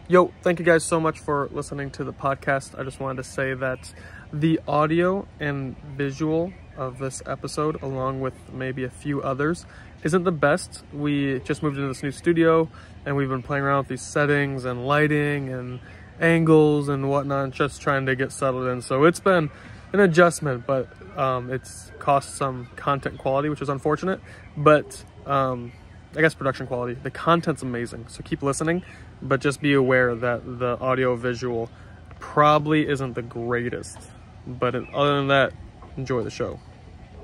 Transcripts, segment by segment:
Yo, thank you guys so much for listening to the podcast. I just wanted to say that the audio and visual of this episode, along with maybe a few others, isn't the best. We just moved into this new studio and we've been playing around with these settings and lighting and angles and whatnot, just trying to get settled in. So it's been an adjustment, but it's cost some content quality, which is unfortunate, but I guess production quality. The content's amazing, so keep listening, but just be aware that the audio visual probably isn't the greatest. But other than that, enjoy the show.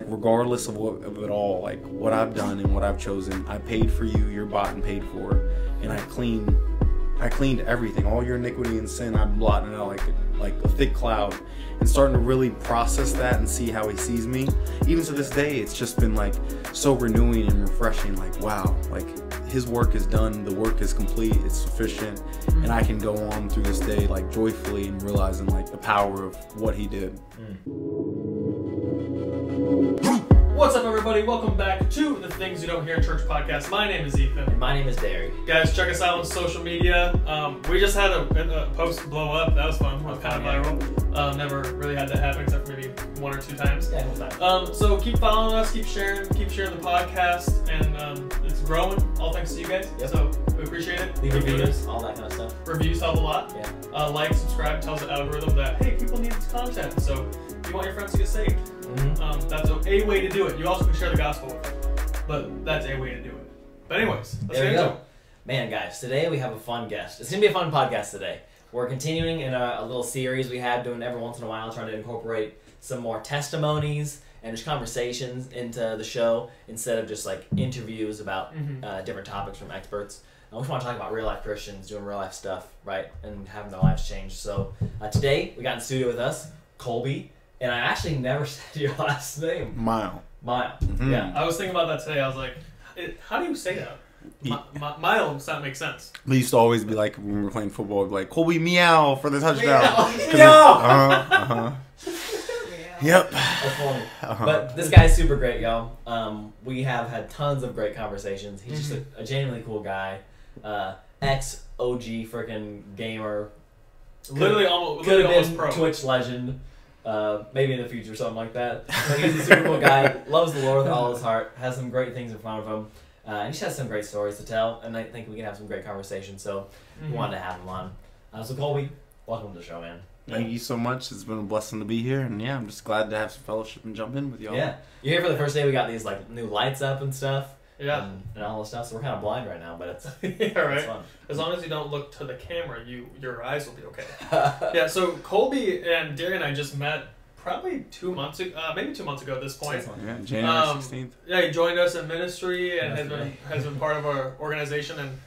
Regardless of it all, like what I've done and what I've chosen, I paid for you, you're bought and paid for, and I cleaned everything, all your iniquity and sin. I'm blotting it out like a thick cloud, and starting to really process that and see how he sees me. Even to this day, it's just been like so renewing and refreshing. Like, wow, like his work is done, the work is complete, it's sufficient, and I can go on through this day like joyfully and realizing like the power of what he did. What's up, everybody? Welcome back to the Things You Don't Hear in Church podcast. My name is Ethan. My name is Derry. Guys, check us out on social media. We just had a post blow up. That was fun. It was kind of viral. Never really had that happen except for maybe one or two times. Yeah, one time. So keep following us, keep sharing the podcast, and it's growing. All thanks to you guys. Yep. So we appreciate it. Leave reviews, all that kind of stuff. Reviews help a lot. Yeah. Like, subscribe, tells the algorithm that hey, people need this content. So if you want your friends to get saved, that's a way to do it. You also can share the gospel with them, but that's a way to do it. But anyways, let's there get we into go. it. Man, guys, today we have a fun guest. It's gonna be a fun podcast today. We're continuing in a little series we have, doing every once in a while, trying to incorporate some more testimonies and just conversations into the show instead of just like interviews about different topics from experts. We just want to talk about real life Christians doing real life stuff, right, and having their lives changed. So today we got in the studio with us Colby. And I actually never said your last name. Mial. Yeah. I was thinking about that today. I was like, how do you say that? Mial makes sense. We used to always be like, when we were playing football, we'd be like, Colby Mial for the touchdown. Meow. Yep. That's funny. But this guy's super great, y'all. We have had tons of great conversations. He's just a genuinely cool guy. Ex-OG freaking gamer. Literally almost almost been pro. Twitch legend. Maybe in the future, something like that. But he's a super cool guy, loves the Lord with all his heart, has some great things in front of him, and he just has some great stories to tell, and I think we can have some great conversations, so we wanted to have him on. So Colby, welcome to the show, man. Thank you so much. It's been a blessing to be here, and yeah, I'm just glad to have some fellowship and jump in with y'all. Yeah, you're here for the first day. We got these like new lights up and stuff. Yeah. And all this stuff, so we're kind of blind right now, but it's yeah, right. It's fun. As long as you don't look to the camera, your eyes will be okay. Yeah. So Colby and Derry and I just met probably 2 months ago, maybe 2 months ago at this point. Yeah, January 16th. Yeah, he joined us in ministry and has been part of our organization. And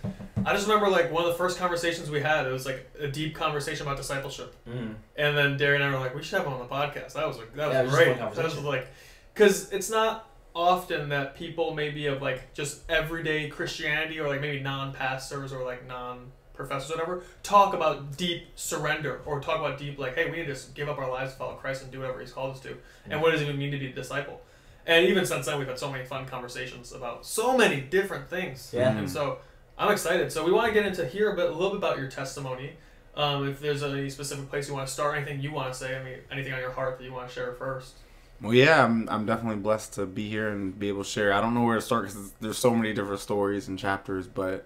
I just remember like one of the first conversations we had. It was like a deep conversation about discipleship. And then Derry and I were like, we should have him on the podcast. That was great. That was like, because it's not often that people maybe of like just everyday Christianity or like maybe non-pastors or like non-professors or whatever talk about deep surrender or talk about deep like, hey, we need to just give up our lives to follow Christ and do whatever he's called us to. And what does it even mean to be a disciple? And even since then we've had so many fun conversations about so many different things. And so I'm excited. So we want to get into here a little bit about your testimony. If there's any specific place you want to start, anything you want to say, I mean anything on your heart that you want to share first. Well, yeah, I'm definitely blessed to be here and be able to share. I don't know where to start because there's so many different stories and chapters, but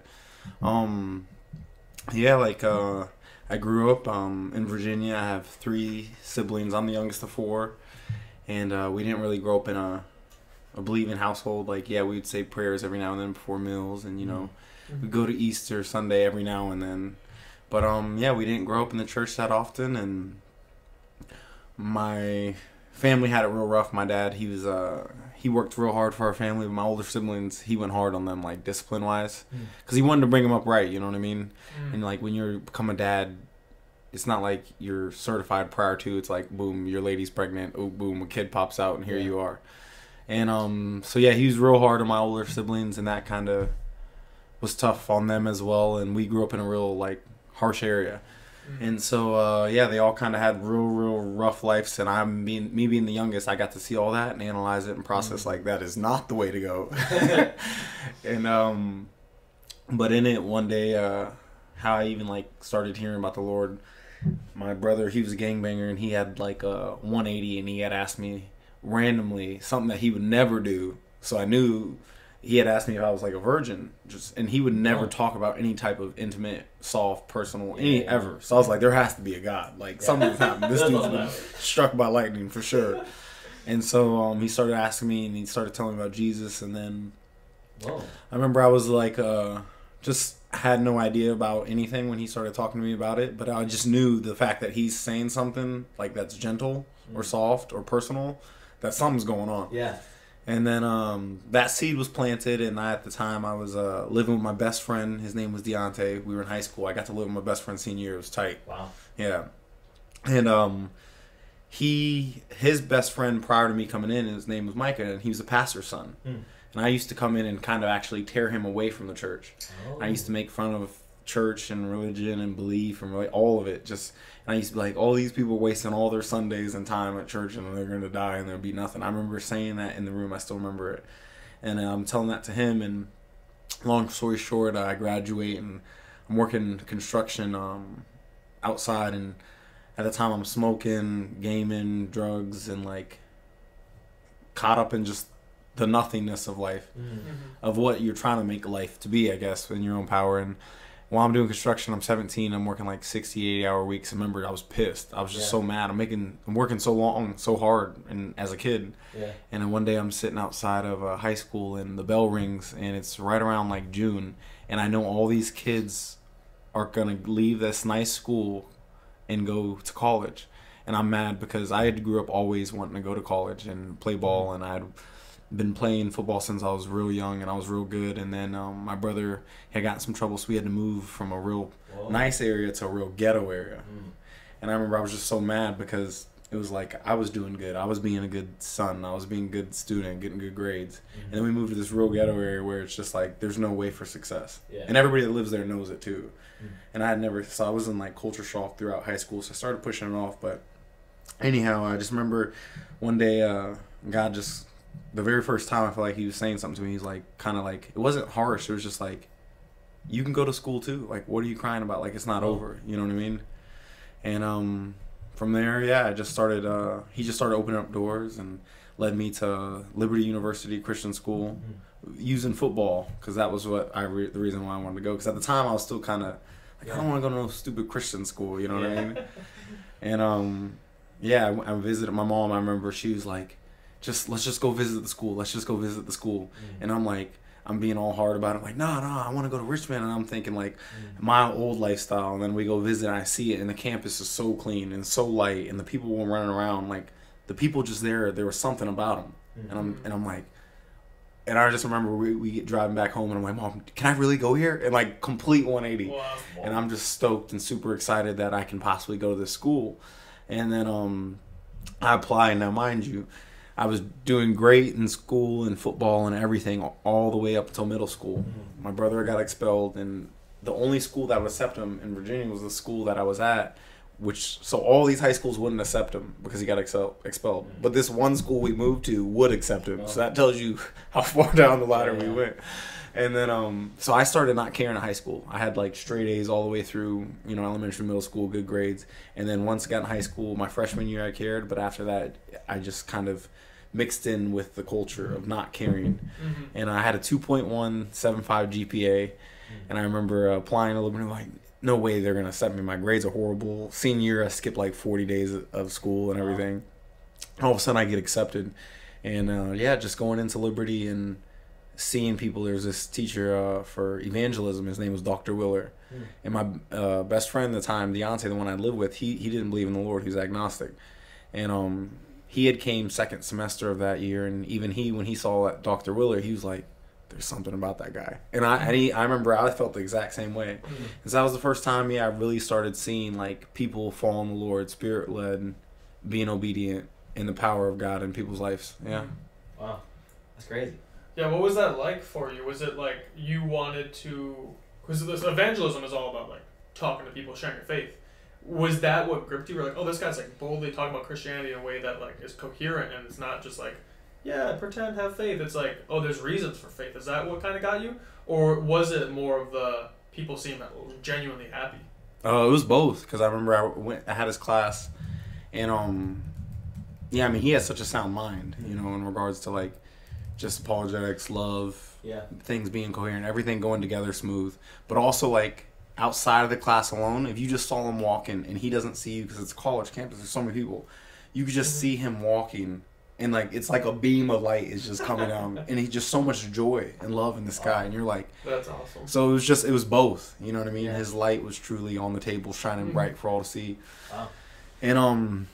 yeah, like I grew up in Virginia. I have 3 siblings. I'm the youngest of 4, and we didn't really grow up in a believing household. Like, yeah, we'd say prayers every now and then before meals, and you know, we'd go to Easter Sunday every now and then. But yeah, we didn't grow up in the church that often, and my family had it real rough. My dad, he worked real hard for our family. My older siblings, he went hard on them, like discipline wise, because he wanted to bring them up right. You know what I mean? And like when you become a dad, it's not like you're certified prior to. It's like boom, your lady's pregnant. Oh, boom, a kid pops out, and here you are. And so yeah, he was real hard on my older siblings, and that kind of was tough on them as well. And we grew up in a real like harsh area. And so, yeah, they all kind of had real rough lives, and me being the youngest, I got to see all that and analyze it and process like that is not the way to go. And but in it, one day, how I even like started hearing about the Lord. My brother, he was a gangbanger, and he had like a 180, and he had asked me randomly something that he would never do. So I knew he had asked me if I was like a virgin, and he would never talk about any type of intimate, soft, personal, ever. So I was like, there has to be a God. Like something's happened. This dude's been struck by lightning for sure. And so he started asking me, and he started telling me about Jesus, and then I remember I was like, just had no idea about anything when he started talking to me about it, but I just knew the fact that he's saying something like that's gentle or soft or personal, that something's going on. Yeah. And then that seed was planted, and at the time I was living with my best friend. His name was Deontay. We were in high school. I got to live with my best friend senior year. It was tight. Wow. Yeah. And his best friend prior to me coming in, his name was Micah, and he was a pastor's son. And I used to come in and kind of actually tear him away from the church. I used to make fun of church and religion and belief and really all of it. And I used to be like, all these people are wasting all their Sundays and time at church, and they're going to die and there'll be nothing. I remember saying that in the room. I still remember it. And I'm telling that to him. And long story short, I graduate and I'm working construction outside. And at the time I'm smoking, gaming, drugs, and like caught up in just the nothingness of life, of what you're trying to make life to be, I guess, in your own power. And while I'm doing construction, I'm 17, I'm working like 60, 80-hour weeks. I remember I was pissed. I was just so mad. I'm working so long, so hard, and as a kid. Yeah. And then one day I'm sitting outside of high school, and the bell rings, and it's right around like June, and I know all these kids are gonna leave this nice school and go to college. And I'm mad because I had grew up always wanting to go to college and play ball, and I had been playing football since I was real young, and I was real good. And then my brother had gotten some trouble, so we had to move from a real nice area to a real ghetto area. And I remember I was just so mad because it was like I was doing good. I was being a good son. I was being a good student, getting good grades. And then we moved to this real ghetto area where it's just like there's no way for success. And everybody that lives there knows it too. And I was in like culture shock throughout high school, so I started pushing it off. But anyhow, I just remember one day God just, the very first time I felt like he was saying something to me, he's like, kind of like, it wasn't harsh, it was just like, you can go to school too, like, what are you crying about, like, it's not over, you know what I mean? And from there, I just started, he just started opening up doors and led me to Liberty University Christian School, using football, because that was what the reason why I wanted to go, because at the time I was still kind of like, I don't want to go to no stupid Christian school, you know what I mean? And I visited my mom. I remember she was like, let's just go visit the school. Let's just go visit the school. And I'm like, I'm being all hard about it. I'm like, no, I want to go to Richmond. And I'm thinking like my old lifestyle. And then we go visit and I see it. And the campus is so clean and so light. And the people were running around. Like the people just there was something about them. And I'm like, and I just remember we get driving back home and I'm like, Mom, can I really go here? And like complete 180. Wow. And I'm just stoked and super excited that I can possibly go to this school. And then I apply. Now, mind you, I was doing great in school and football and everything all the way up until middle school. My brother got expelled, and the only school that would accept him in Virginia was the school that I was at, so all these high schools wouldn't accept him because he got expelled. But this one school we moved to would accept him. So that tells you how far down the ladder we went. And then, so I started not caring in high school. I had like straight A's all the way through, elementary, middle school, good grades. And then once I got in high school, my freshman year I cared, but after that, I just kind of mixed in with the culture of not caring. And I had a 2.175 GPA, and I remember applying a little bit like, no way they're going to accept me. My grades are horrible. Senior year, I skipped like 40 days of school and everything. All of a sudden, I get accepted. And just going into Liberty and seeing people. There's this teacher for evangelism. His name was Dr. Willer. And my best friend at the time, Deontay, the one I lived with, he didn't believe in the Lord. He was agnostic. And he had came second semester of that year. And even when he saw that Dr. Willer, he was like, there's something about that guy. And I remember I felt the exact same way. Because that was the first time, I really started seeing like people fall in the Lord, spirit-led, being obedient in the power of God in people's lives. Yeah. Wow. That's crazy. Yeah, what was that like for you? Was it like you wanted to... Because this evangelism is all about like talking to people, sharing your faith. Was that what gripped you? You were like, oh, this guy's like boldly talking about Christianity in a way that like is coherent, and it's not just like, yeah, pretend, have faith. It's like, oh, there's reasons for faith. Is that what kind of got you? Or was it more of the people seem genuinely happy? It was both, because I remember I had his class, and yeah, I mean, he has such a sound mind, you know, in regards to like just apologetics, love, things being coherent, everything going together smooth, but also like outside of the class alone, if you just saw him walking and he doesn't see you because it's a college campus, there's so many people, you could just see him walking. And, like, it's like a beam of light is just coming down. And he's just so much joy and love in the sky. And you're like... That's awesome. So it was both. You know what I mean? Yeah. His light was truly on the table, shining bright for all to see. Wow. And,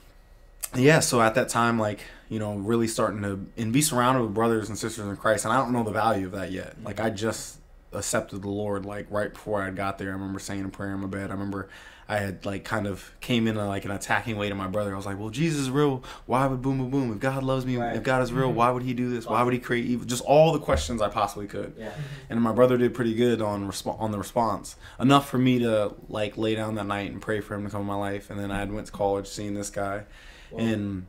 yeah, so at that time, like, you know, really starting to... And be surrounded with brothers and sisters in Christ. And I don't know the value of that yet. Like, I just accepted the Lord, like, right before I got there. I remember saying a prayer in my bed. I remember... I had, like, kind of came in like an attacking way to my brother. I was like, well, Jesus is real. Why would boom, boom, boom? If God loves me, if God is real, why would he do this? Why would he create evil? Just all the questions I possibly could. Yeah. And my brother did pretty good on the response. Enough for me to, like, lay down that night and pray for him to come in my life. And then I went to college seeing this guy. Whoa. And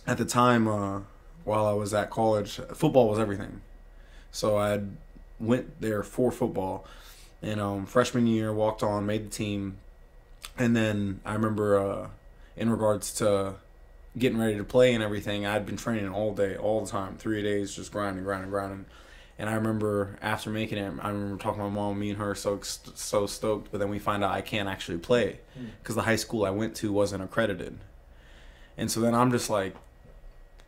at the time, while I was at college, football was everything. So I went there for football. And freshman year, walked on, made the team. And then I remember in regards to getting ready to play and everything, I'd been training all day, all the time, 3 days, just grinding. And I remember after making it, I remember talking to my mom, me and her so stoked, but then we find out I can't actually play because the high school I went to wasn't accredited. And so then I'm just like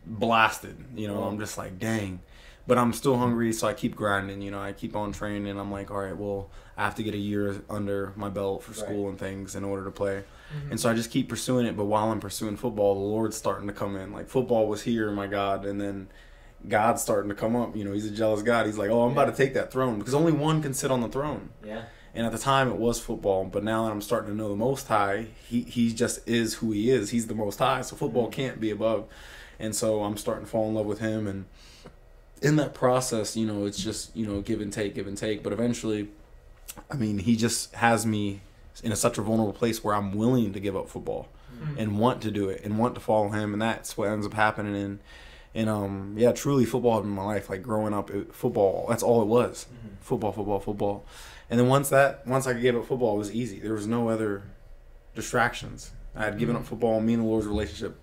blasted, you know, I'm just like, dang. But I'm still hungry, so I keep grinding, you know, I keep on training, and I'm like, all right, well, I have to get a year under my belt for school and things in order to play. And so I just keep pursuing it, but while I'm pursuing football, the Lord's starting to come in. Like, football was here, my God, and then God's starting to come up. You know, he's a jealous God. He's like, oh, I'm about to take that throne, because only one can sit on the throne. Yeah. And at the time, it was football, but now that I'm starting to know the Most High, he just is who he is. He's the Most High, so football can't be above. And so I'm starting to fall in love with him, and in that process, you know, it's just, you know, give and take. But eventually, I mean, he just has me in such a vulnerable place where I'm willing to give up football and want to do it and want to follow him. And that's what ends up happening. And yeah, truly football had been my life. Like growing up, football, that's all it was. Football. And then once I gave up football, it was easy. There was no other distractions. I had given up football. Me and the Lord's relationship.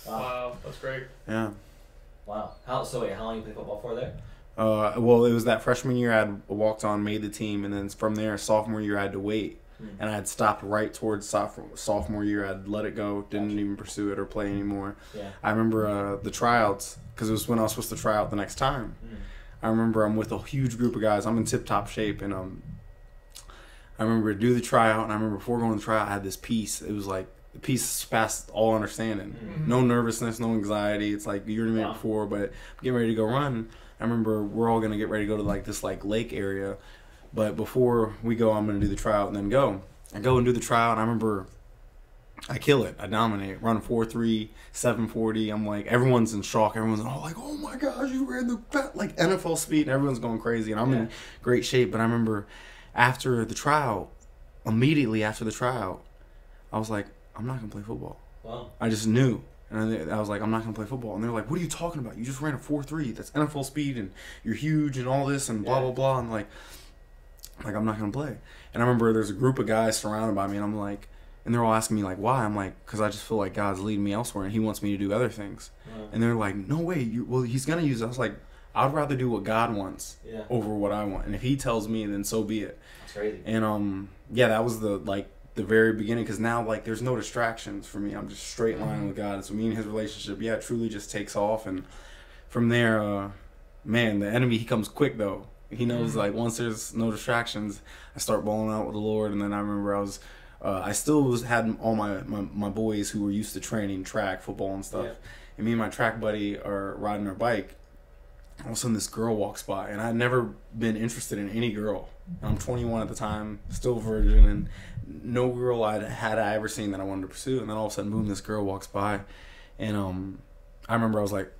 Wow, that's great. Yeah. Wow. How long you played football for there? Well, it was that freshman year I had walked on, made the team, and then from there, sophomore year I had to wait, and I had stopped right towards sophomore year. I'd let it go, didn't even pursue it or play anymore. Yeah. I remember the tryouts, because it was when I was supposed to try out the next time. I remember I'm with a huge group of guys. I'm in tip-top shape, and I remember do the tryout, and I remember before going to the tryout, I had this peace. It was like, the peace past all understanding. No nervousness, no anxiety. It's like you already made it before, but I'm getting ready to go run. I remember we're all going to get ready to go to like this like lake area. But before we go, I'm going to do the tryout and then go. I go and do the tryout, and I remember I kill it. I dominate. Run 4.3, 7.40. I'm like, everyone's in shock. Everyone's all like, oh my gosh, you ran the like NFL speed. And everyone's going crazy. And I'm in great shape. But I remember after the tryout, immediately after the tryout, I was like, I'm not going to play football. Wow. I just knew. And I was like, I'm not going to play football. And they're like, what are you talking about? You just ran a 4.3. That's NFL speed, and you're huge and all this and blah, blah, blah. And like I'm not going to play. And I remember there's a group of guys surrounded by me, and I'm like, and they're all asking me, like, why? I'm like, because I just feel like God's leading me elsewhere, and he wants me to do other things. Wow. And they're like, no way. Well, he's going to use it. I was like, I'd rather do what God wants over what I want. And if he tells me, then so be it. That's crazy. And, yeah, that was the very beginning, because now like there's no distractions for me. I'm just straight line with God. So me and his relationship, it truly just takes off. And from there, man, the enemy, he comes quick though. He knows like once there's no distractions, I start balling out with the Lord. And then I remember I still had all my boys who were used to training track, football and stuff. And me and my track buddy are riding our bike. All of a sudden this girl walks by, and I'd never been interested in any girl. I'm 21 at the time, still virgin, and no girl I ever seen that I wanted to pursue. And then all of a sudden, boom, this girl walks by, and I remember I was like,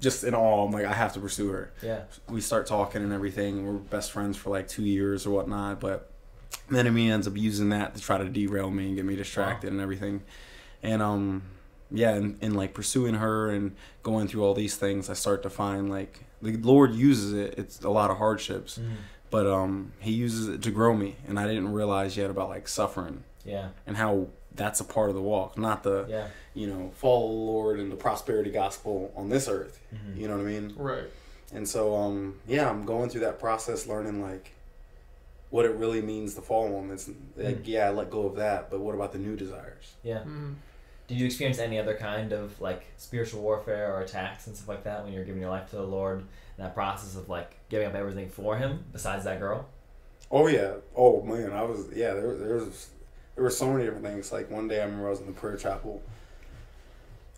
just in awe. I'm like, I have to pursue her. Yeah. We start talking and everything. We're best friends for like 2 years or whatnot. But the enemy ends up using that to try to derail me and get me distracted and everything. And yeah, and like pursuing her and going through all these things, I start to find like the Lord uses it. It's a lot of hardships. but he uses it to grow me, and I didn't realize yet about like suffering. Yeah. And how that's a part of the walk, not the follow the Lord and the prosperity gospel on this earth. Mm-hmm. You know what I mean? Right. And so I'm going through that process, learning like what it really means to follow him. It's like I let go of that, but what about the new desires? Yeah. Mm-hmm. Did you experience any other kind of like spiritual warfare or attacks and stuff like that when you're giving your life to the Lord, and that process of like giving up everything for him besides that girl? Oh yeah. Oh man, I was there were so many different things. Like one day I remember I was in the prayer chapel.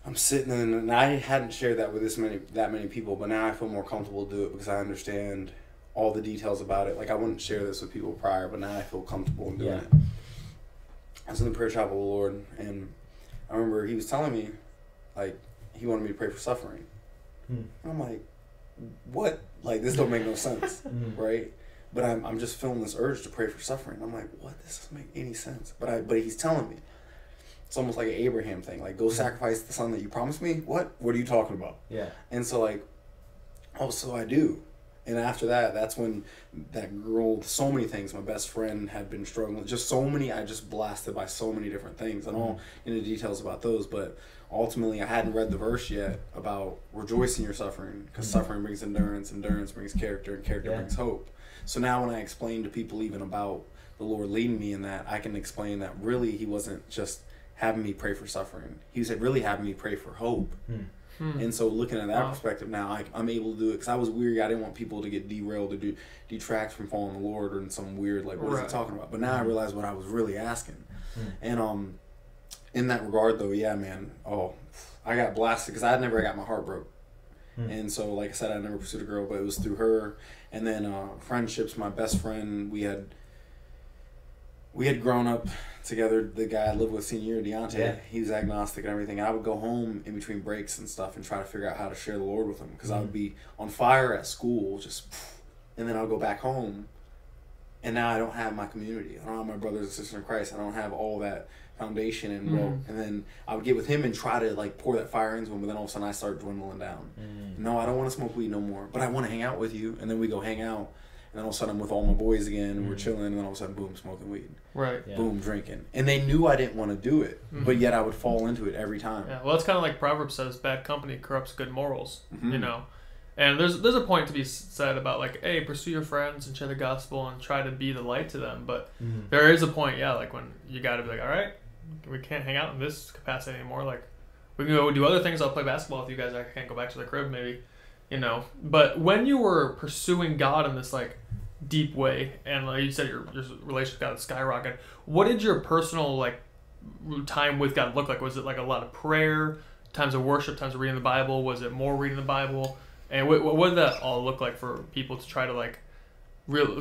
I'm sitting in, and I hadn't shared that with that many people, but now I feel more comfortable to do it because I understand all the details about it. Like I wouldn't share this with people prior, but now I feel comfortable in doing it. I was in the prayer chapel of the Lord, and I remember he was telling me, like, he wanted me to pray for suffering. And I'm like, what? Like, this don't make no sense, right? But I'm just feeling this urge to pray for suffering. I'm like, what? This doesn't make any sense. But he's telling me. It's almost like an Abraham thing. Like, go sacrifice the son that you promised me? What? What are you talking about? Yeah. And so, like, so I do. And after that, that's when that girl, so many things, my best friend had been struggling. Just so many, I just blasted by so many different things. I don't know any details about those, but ultimately I hadn't read the verse yet about rejoice in your suffering, because suffering brings endurance, endurance brings character, and character brings hope. So now when I explain to people even about the Lord leading me in that, I can explain that really he wasn't just having me pray for suffering. He was really having me pray for hope. And so looking at that perspective now, I'm able to do it because I was weary. I didn't want people to get derailed or detract from following the Lord or in some weird, like, what is he talking about? But now I realize what I was really asking. And in that regard, though, yeah, man, I got blasted because I never got my heart broke. And so, like I said, I never pursued a girl, but it was through her. And then friendships, my best friend, we had grown up together. The guy I lived with senior year, Deontay, he was agnostic and everything. And I would go home in between breaks and stuff and try to figure out how to share the Lord with him, because I would be on fire at school, and then I'll go back home, and now I don't have my community. I don't have my brothers and sisters in Christ. I don't have all that foundation and then I would get with him and try to like pour that fire into him, but then all of a sudden I start dwindling down. No, I don't want to smoke weed no more, but I want to hang out with you. And then we go hang out, and then all of a sudden I'm with all my boys again, and we're chilling, and then all of a sudden, boom, smoking weed. Boom, drinking. And they knew I didn't want to do it, but yet I would fall into it every time. Yeah, well, it's kind of like Proverbs says, bad company corrupts good morals, you know. And there's a point to be said about, like, hey, pursue your friends and share the gospel and try to be the light to them. But there is a point, like, when you got to be like, all right, we can't hang out in this capacity anymore. Like, we can go do other things. I'll play basketball with you guys. I can't go back to the crib maybe, you know. But when you were pursuing God in this, like, deep way, and like you said, your relationship got skyrocketed, what did your personal, like, time with God look like? Was it like a lot of prayer, times of worship, times of reading the Bible? Was it more reading the Bible? And what did that all look like for people to try to, like,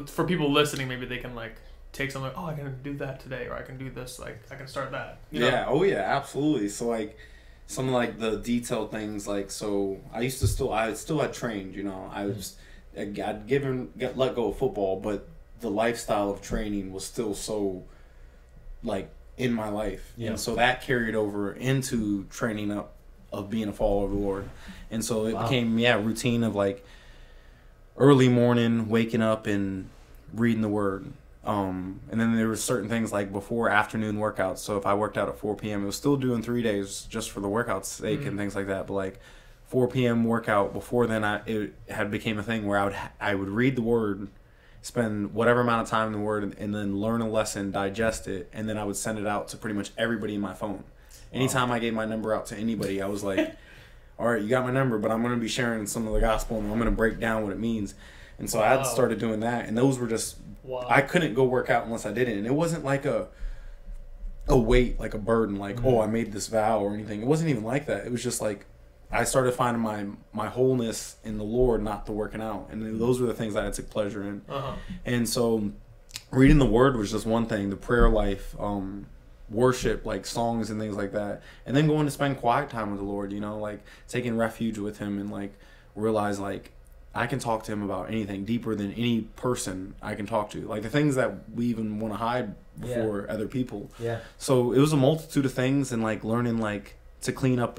for people listening, maybe they can, like, take something like, I can do that today, or I can do this, like, I can start that. You know? Oh yeah, absolutely. So, like, some of, like, the detailed things, like, so I still had trained, you know. I'd let go of football, but the lifestyle of training was still so, like, in my life. And so that carried over into training up of being a follower of the Lord. And so it became, routine of, like, early morning, waking up and reading the Word. And then there were certain things like before afternoon workouts. So if I worked out at 4 p.m., it was still doing 3 days just for the workout's sake and things like that. But, like, 4 p.m. workout, before then it had became a thing where I would read the Word, spend whatever amount of time in the Word, and then learn a lesson, digest it, and then I would send it out to pretty much everybody in my phone. Anytime I gave my number out to anybody, I was like, all right, you got my number, but I'm going to be sharing some of the gospel, and I'm going to break down what it means. And so I had started doing that, and those were just, I couldn't go work out unless I did it. And it wasn't like a weight, like a burden, like, I made this vow or anything. It wasn't even like that. It was just like, I started finding my wholeness in the Lord, not the working out. And those were the things that I took pleasure in. And so reading the Word was just one thing, the prayer life, worship, like songs and things like that, and then going to spend quiet time with the Lord, you know, like taking refuge with him, and like realize like I can talk to him about anything deeper than any person I can talk to, like the things that we even want to hide before other people. So it was a multitude of things, and like learning like to clean up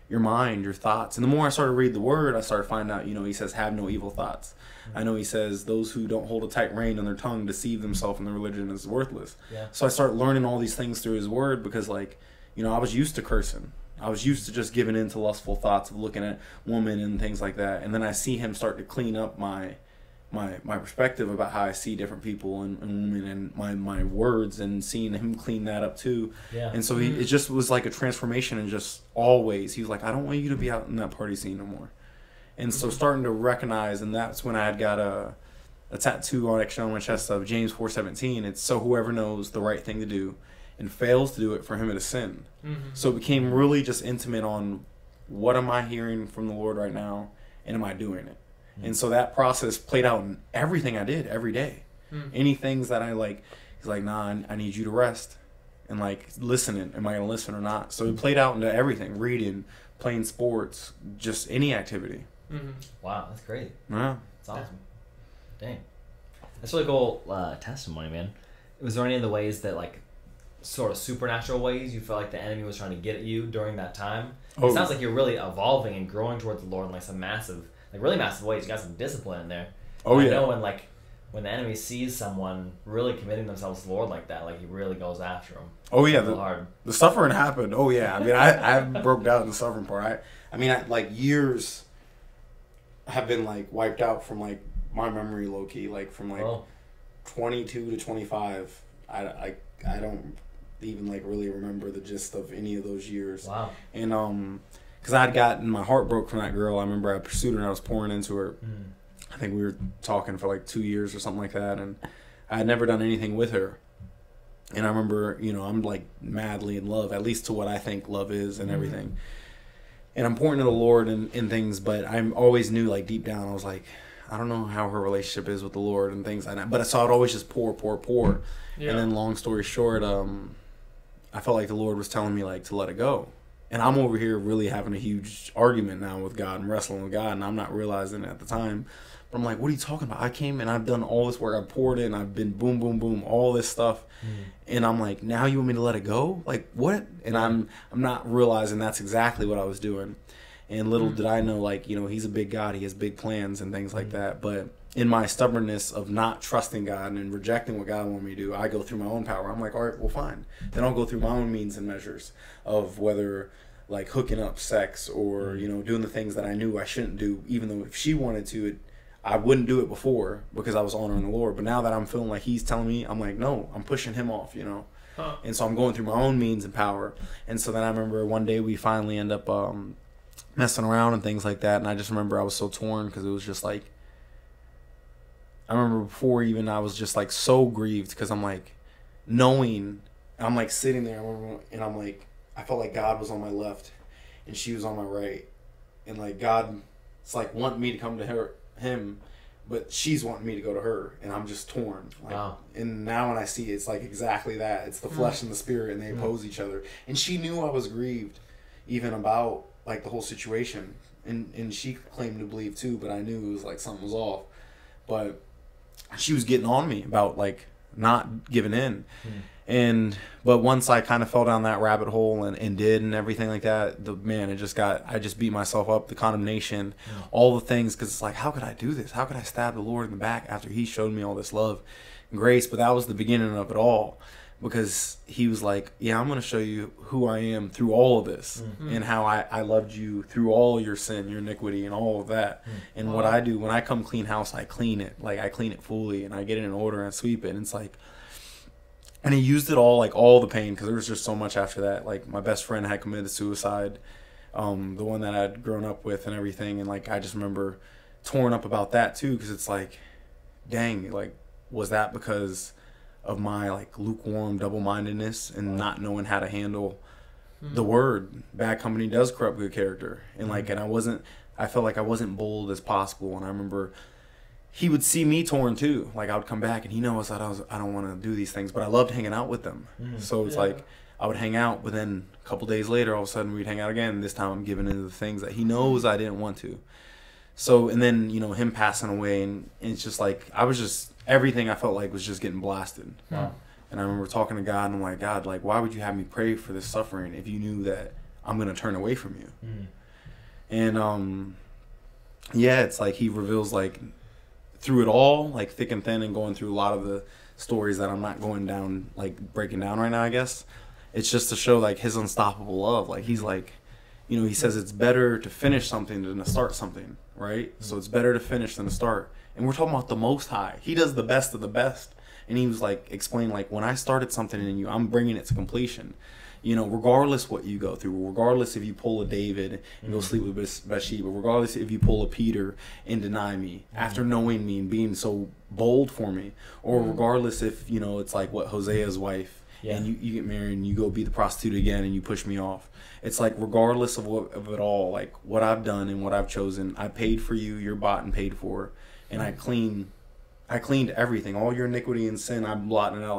your mind, your thoughts. And the more I started to read the word, I started finding out, he says, have no evil thoughts. I know he says those who don't hold a tight rein on their tongue deceive themselves, and their religion is worthless. Yeah. So I started learning all these things through his word because, I was used to cursing. I was used to just giving in to lustful thoughts of looking at women and things like that. And then I see him start to clean up my perspective about how I see different people and women and my words, and seeing him clean that up too. Yeah. And so it just was like a transformation, and just always he was like, I don't want you to be out in that party scene no more. And so starting to recognize, and that's when I had got a tattoo on my chest of James 4:17. It's so whoever knows the right thing to do and fails to do it, for him it is sin. So it became really just intimate on what am I hearing from the Lord right now, and am I doing it? And so that process played out in everything I did every day. Any things that I he's like, nah, I need you to rest. And listening, am I going to listen or not? So it played out into everything, reading, playing sports, just any activity. Wow, that's great. Yeah. That's awesome. Dang. That's really cool testimony, man. Was there any of the ways that, sort of supernatural ways you felt like the enemy was trying to get at you during that time? It sounds like you're really evolving and growing towards the Lord in some massive, really massive ways. You got some discipline in there. Oh, yeah. I know when the enemy sees someone really committing themselves to the Lord like that, he really goes after them. Oh, yeah. Hard. The suffering happened. Oh, yeah. I mean, I broke down in the suffering part. Years have been wiped out from my memory, low key, from 22 to 25. I don't even really remember the gist of any of those years. Wow. And because I had gotten my heart broke from that girl. I remember I pursued her and I was pouring into her. I think we were talking for 2 years or something like that, and I had never done anything with her. And I remember, I'm madly in love, at least to what I think love is and everything. And I'm pouring to the Lord and things, but I always knew deep down, I was I don't know how her relationship is with the Lord and things like that. But I saw it always just pour. Yeah. And then long story short, I felt like the Lord was telling me to let it go. And I'm over here really having a huge argument now with God and wrestling with God, and I'm not realizing it at the time. But I'm like, what are you talking about? I came and I've done all this work. I poured in. I've been boom, boom, boom, all this stuff. And I'm like, now you want me to let it go? What? And I'm not realizing that's exactly what I was doing. And little did I know, he's a big God. He has big plans and things like that. But in my stubbornness of not trusting God and rejecting what God wanted me to do, I go through my own power. I'm like, all right, well, fine. Then I'll go through my own means and measures of whether hooking up sex or, doing the things that I knew I shouldn't do, even though if she wanted to, I wouldn't do it before because I was honoring the Lord. But now that I'm feeling like he's telling me, I'm like, no, I'm pushing him off, And so I'm going through my own means and power. And so then I remember one day we finally end up messing around and things like that. And I just remember I was so torn because it was just I remember before even I was just so grieved because I'm knowing, I'm sitting there and I'm I felt like God was on my left and she was on my right. And God, it's wanting me to come to him, but she's wanting me to go to her, and I'm just torn. Wow. And now when I see it, it's exactly that. It's the flesh and the spirit, and they oppose each other. And she knew I was grieved, even about the whole situation. And she claimed to believe too, but I knew it was something was off. But she was getting on me about not giving in. But once I kind of fell down that rabbit hole and did and everything like that, I just beat myself up, the condemnation, all the things, because it's how could I do this? How could I stab the Lord in the back after he showed me all this love and grace? But that was the beginning of it all, because he was yeah, I'm going to show you who I am through all of this and how I loved you through all your sin, your iniquity, and all of that. And what I do when I come clean house, I clean it. I clean it fully, and I get it in order and sweep it. And it's and he used it all, all the pain, because there was just so much after that. My best friend had committed suicide, the one that I'd grown up with and everything. And, I just remember torn up about that, too, because it's dang, was that because of my, lukewarm double-mindedness and not knowing how to handle the word? Bad company does corrupt good character. And, and I felt like I wasn't bold as possible. And I remember he would see me torn too. I would come back and he knows that I don't want to do these things, but I loved hanging out with them. So it's I would hang out, but then a couple days later, all of a sudden we'd hang out again. This time I'm giving into the things that he knows I didn't want to. So, and then, him passing away, and it's just everything I felt was just getting blasted. Wow. And I remember talking to God, and I'm like, God, why would you have me pray for this suffering if you knew that I'm going to turn away from you? And yeah, it's like he reveals like through it all, like thick and thin, and going through a lot of the stories that I'm not going down, like breaking down right now, I guess. It's just to show like his unstoppable love. Like he's like, you know, he says it's better to finish something than to start something, right? So it's better to finish than to start. And we're talking about the Most High. He does the best of the best. And he was like, explain like, when I started something in you, I'm bringing it to completion. You know, regardless what you go through, regardless if you pull a David and go sleep with Bathsheba, regardless if you pull a Peter and deny me after knowing me and being so bold for me, or regardless if, you know, it's like what Hosea's wife, and you get married and you go be the prostitute again and you push me off. It's like regardless of it all, like what I've done and what I've chosen, I paid for you, you're bought and paid for, and I cleaned everything, all your iniquity and sin. I'm blotting it out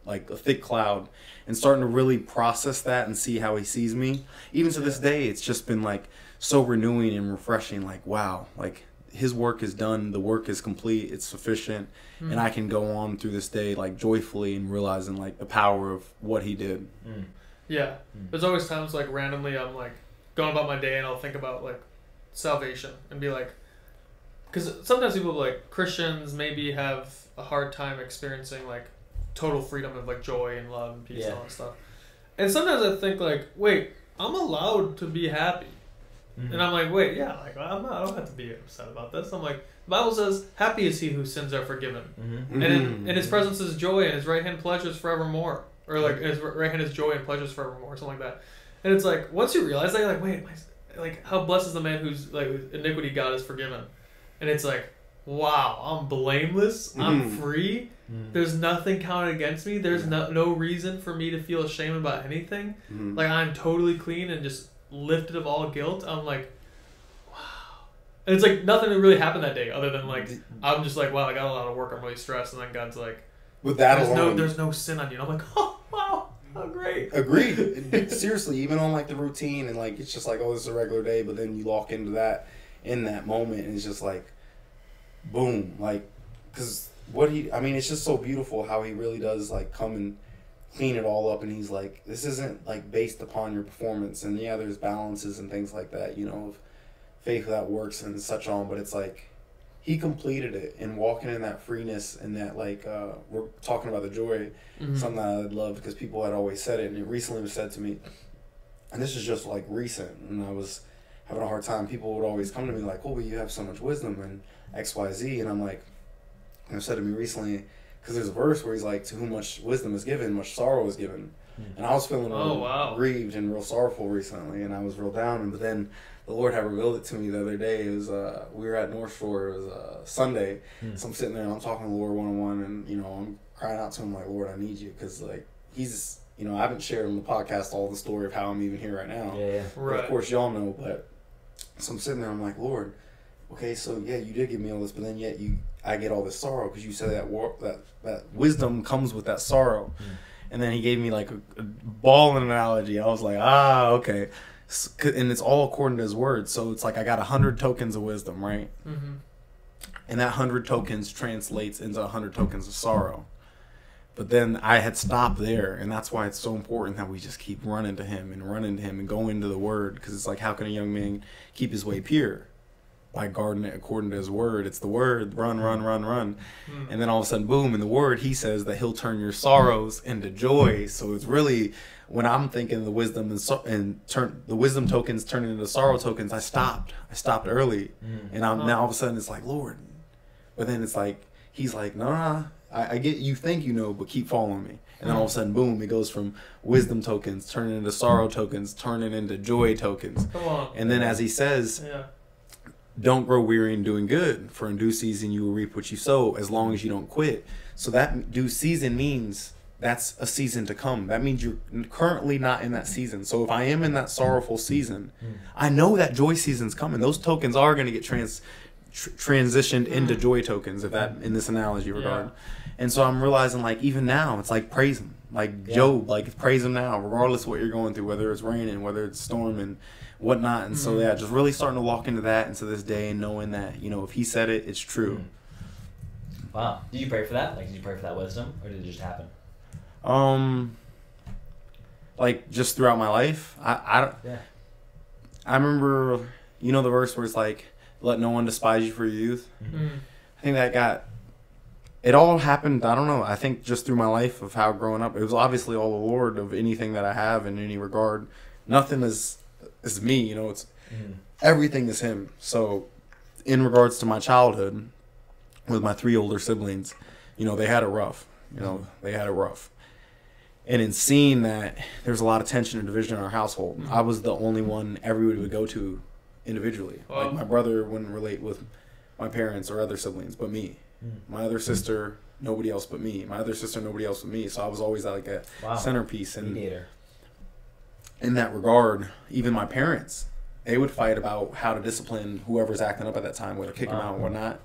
like a thick cloud, and starting to really process that and see how he sees me. Even to this day, it's just been like so renewing and refreshing. Like, wow, like his work is done, the work is complete, it's sufficient, and I can go on through this day like joyfully and realizing like the power of what he did. Yeah, there's always times like randomly I'm like going about my day and I'll think about like salvation and be like, because sometimes people like Christians maybe have a hard time experiencing like total freedom of like joy and love and peace and all that stuff. And sometimes I think like, wait, I'm allowed to be happy. And I'm like, wait, yeah, like I don't have to be upset about this. I'm like, the Bible says, happy is he whose sins are forgiven. And in his presence is joy, and his right hand pleasures forevermore. Or like his right hand is joy and pleasures forevermore, or something like that. And it's like, once you realize that, you're like, wait, like how blessed is the man whose like iniquity God is forgiven. And it's like, wow, I'm blameless, I'm free, there's nothing counted against me, there's no reason for me to feel ashamed about anything. Like I'm totally clean and just lifted of all guilt. I'm like, wow. And it's like nothing really happened that day other than like, I'm just like, wow, I got a lot of work, I'm really stressed. And then God's like, with that there's no sin on you. And I'm like, oh, wow, how great. Agreed. Seriously, even on like the routine and like, it's just like, oh, this is a regular day, but then you lock into that in that moment and it's just like, boom, like, because it's just so beautiful how he really does like come and clean it all up, and he's like, this isn't like based upon your performance, and yeah, there's balances and things like that, you know, of faith that works and such on, but it's like he completed it, and walking in that freeness and that like we're talking about the joy, something that I love because people had always said it, and it recently was said to me, and this is just like recent, and I was having a hard time. People would always come to me like, Colby, you have so much wisdom and XYZ, and I'm like, and said to me recently, because there's a verse where he's like, to whom much wisdom is given, much sorrow is given. And I was feeling grieved and real sorrowful recently, and I was real down. But then the Lord had revealed it to me the other day. It was we were at North Shore. It was Sunday. So I'm sitting there and I'm talking to the Lord one-on-one, and you know, I'm crying out to him like, Lord, I need you, because like he's, you know, I haven't shared on the podcast all the story of how I'm even here right now. Right. Of course, y'all know, but so I'm sitting there. I'm like, Lord, okay, so yeah, you did give me all this, but then yet I get all this sorrow, because you said that wisdom comes with that sorrow. And then he gave me like a ball analogy. I was like, okay. And it's all according to his word. So it's like I got 100 tokens of wisdom, right? And that 100 tokens translates into 100 tokens of sorrow. But then I had stopped there, and that's why it's so important that we just keep running to him and go into the word, because it's like, how can a young man keep his way pure? By guarding it according to his word. It's the word, run. And then all of a sudden, boom, in the word, he says that he'll turn your sorrows into joy. So it's really, when I'm thinking the wisdom and turn the wisdom tokens turning into sorrow tokens, I stopped early. And now all of a sudden it's like, Lord. But then it's like, he's like, no, I get you think you know, but keep following me. And then all of a sudden, boom, it goes from wisdom tokens turning into sorrow tokens, turning into joy tokens. Come on. And then as he says, don't grow weary in doing good, for in due season you will reap what you sow, as long as you don't quit. So that due season means that's a season to come. That means you're currently not in that season. So if I am in that sorrowful season, I know that joy season's coming. Those tokens are going to get transitioned into joy tokens, if that, in this analogy regard. And so I'm realizing, like, even now, it's like praise him. Like Job, like praise him now, regardless of what you're going through, whether it's raining, whether it's storming, whatnot. And so just really starting to walk into that, into this day, and knowing that, you know, if he said it, it's true. Wow. Did you pray for that? Like, did you pray for that wisdom, or did it just happen? Like just throughout my life, I remember You know the verse where it's like, let no one despise you for your youth? Mm. I think it all happened, I don't know, I think just through my life of how growing up, it was obviously all the Lord of anything that I have in any regard. Nothing is me, you know, it's everything is Him. So in regards to my childhood with my 3 older siblings, you know, they had it rough. And in seeing that there's a lot of tension and division in our household, I was the only one everybody would go to individually. Like my brother wouldn't relate with my parents or other siblings but me. My other sister, nobody else but me. My other sister, nobody else but me. So I was always like a centerpiece. And mediator. In that regard, even my parents, they would fight about how to discipline whoever's acting up at that time, whether kick them out or whatnot.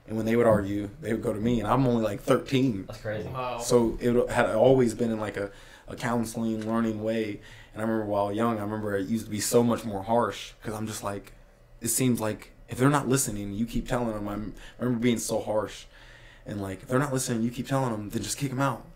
And when they would argue, they would go to me, and I'm only like 13. That's crazy. Wow. So it had always been in like a counseling, learning way. And I remember while young, I remember it used to be so much more harsh because I'm just like, it seems like if they're not listening, you keep telling them. I remember being so harsh. And like, if they're not listening, you keep telling them, then just kick them out.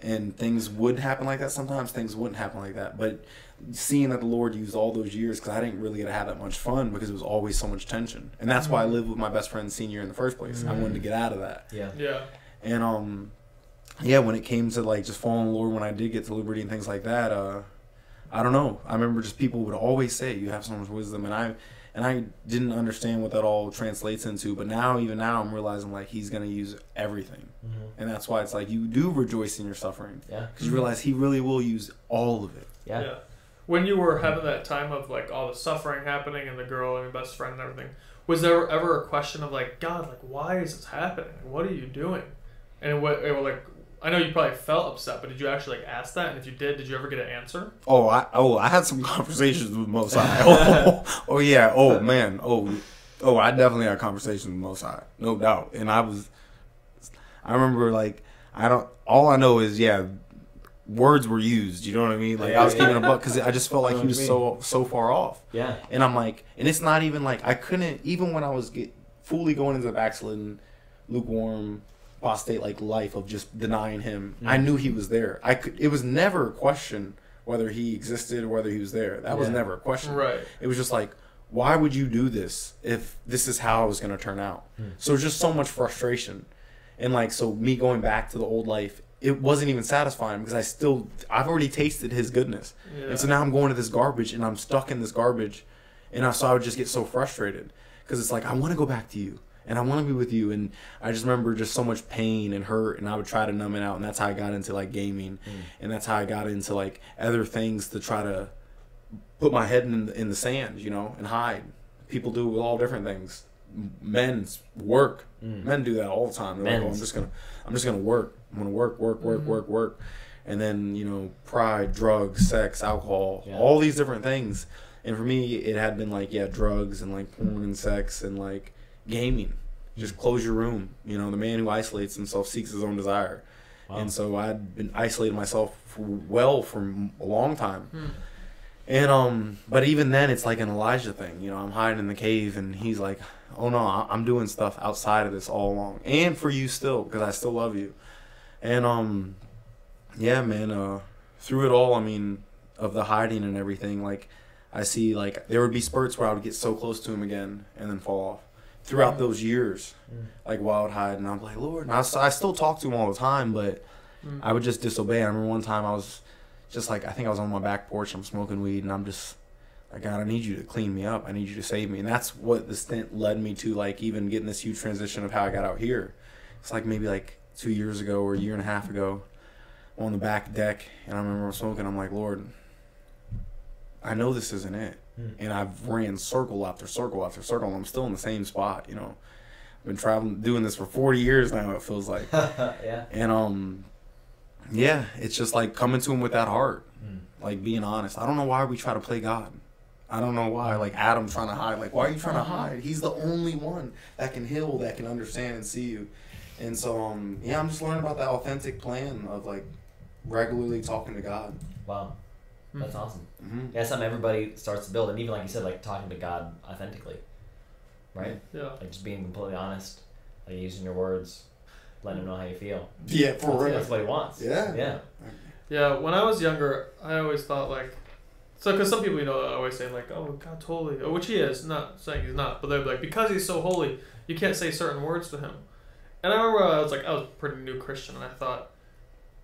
And things would happen like that sometimes. Things wouldn't happen like that. But seeing that the Lord used all those years, because I didn't really get to have that much fun because it was always so much tension. And that's why I lived with my best friend senior in the first place. I wanted to get out of that. Yeah. And when it came to like just following the Lord, when I did get to liberty and things like that, I don't know. I remember just people would always say, you have so much wisdom. And I didn't understand what that all translates into, but even now, I'm realizing like He's gonna use everything, and that's why it's like you do rejoice in your suffering, because you realize He really will use all of it. Yeah. When you were having that time of like all the suffering happening and the girl and your best friend and everything, was there ever a question of like, God, like why is this happening? What are you doing? And I know you probably felt upset, but did you actually like ask that? And if you did you ever get an answer? I had some conversations with Most High. I definitely had conversations with Most High, no doubt. And I remember like, all I know is, words were used, you know what I mean? Like I was keeping a buck because I just felt like He was so far off. Yeah. And I'm like, and it's not even like, I couldn't, even when I was fully going into the backslidden, lukewarm, apostate like life of just denying Him, I knew He was there. It was never a question whether He existed or whether He was there. That was never a question. Right. It was just like, why would you do this if this is how it was going to turn out? So just so much frustration. And like, so me going back to the old life, it wasn't even satisfying because I've already tasted His goodness. And so now I'm going to this garbage and I'm stuck in this garbage. And so I would just get so frustrated because it's like, I want to go back to You. And I want to be with You. And I just remember just so much pain and hurt, and I would try to numb it out. And that's how I got into like gaming, and that's how I got into like other things to try to put my head in the sand, you know, and hide. People do all different things. Men's work. Men do that all the time. They're like, I'm just gonna work. I'm gonna work. And then, you know, pride, drugs, sex, alcohol, all these different things. And for me, it had been like drugs and like porn and sex and like gaming. Just close your room. You know, the man who isolates himself seeks his own desire. Wow. And so I'd been isolating myself for a long time. And but even then it's like an Elijah thing. You know, I'm hiding in the cave and He's like, oh no, I'm doing stuff outside of this all along. And for you still, because I still love you. And through it all, I mean, of the hiding and everything, like I see like there would be spurts where I would get so close to Him again and then fall off. Throughout those years, like while I would hide, and I'm like, Lord, and I still talk to Him all the time, but I would just disobey. I remember one time I was just like, I think I was on my back porch, I'm smoking weed, and I'm just like, God, I need You to clean me up. I need You to save me. And that's what the stint led me to, like even getting this huge transition of how I got out here. It's like maybe like 2 years ago or a year and a half ago, I'm on the back deck, and I remember I'm smoking. I'm like, Lord, I know this isn't it. And I've ran circle after circle after circle, and I'm still in the same spot, you know. I've been traveling, doing this for 40 years now, it feels like. And, it's just like coming to Him with that heart, like being honest. I don't know why we try to play God. I don't know why, like Adam trying to hide. Like, why are you trying to hide? He's the only one that can heal, that can understand and see you. And so, I'm just learning about that authentic plan of like regularly talking to God. Wow. That's awesome. Yeah, something everybody starts to build, and even like you said, like talking to God authentically, right? Yeah. Like just being completely honest, like using your words, letting Him know how you feel. Yeah, for real. That's what He wants. Yeah. Yeah. Yeah. When I was younger, I always thought like So, because some people, always say, like, oh, God's holy. Which he is. Not saying he's not. But they're like, because he's so holy, you can't say certain words to him. And I remember I was a pretty new Christian, and I thought,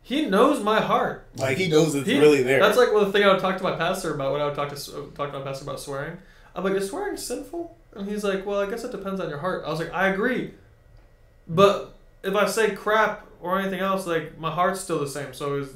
he knows my heart. Like, he knows it's really there. That's like the thing I would talk to my pastor about when I would talk to my pastor about swearing. I'm like, is swearing sinful? And he's like, well, I guess it depends on your heart. I was like, I agree. But if I say crap or anything else, like, my heart's still the same. So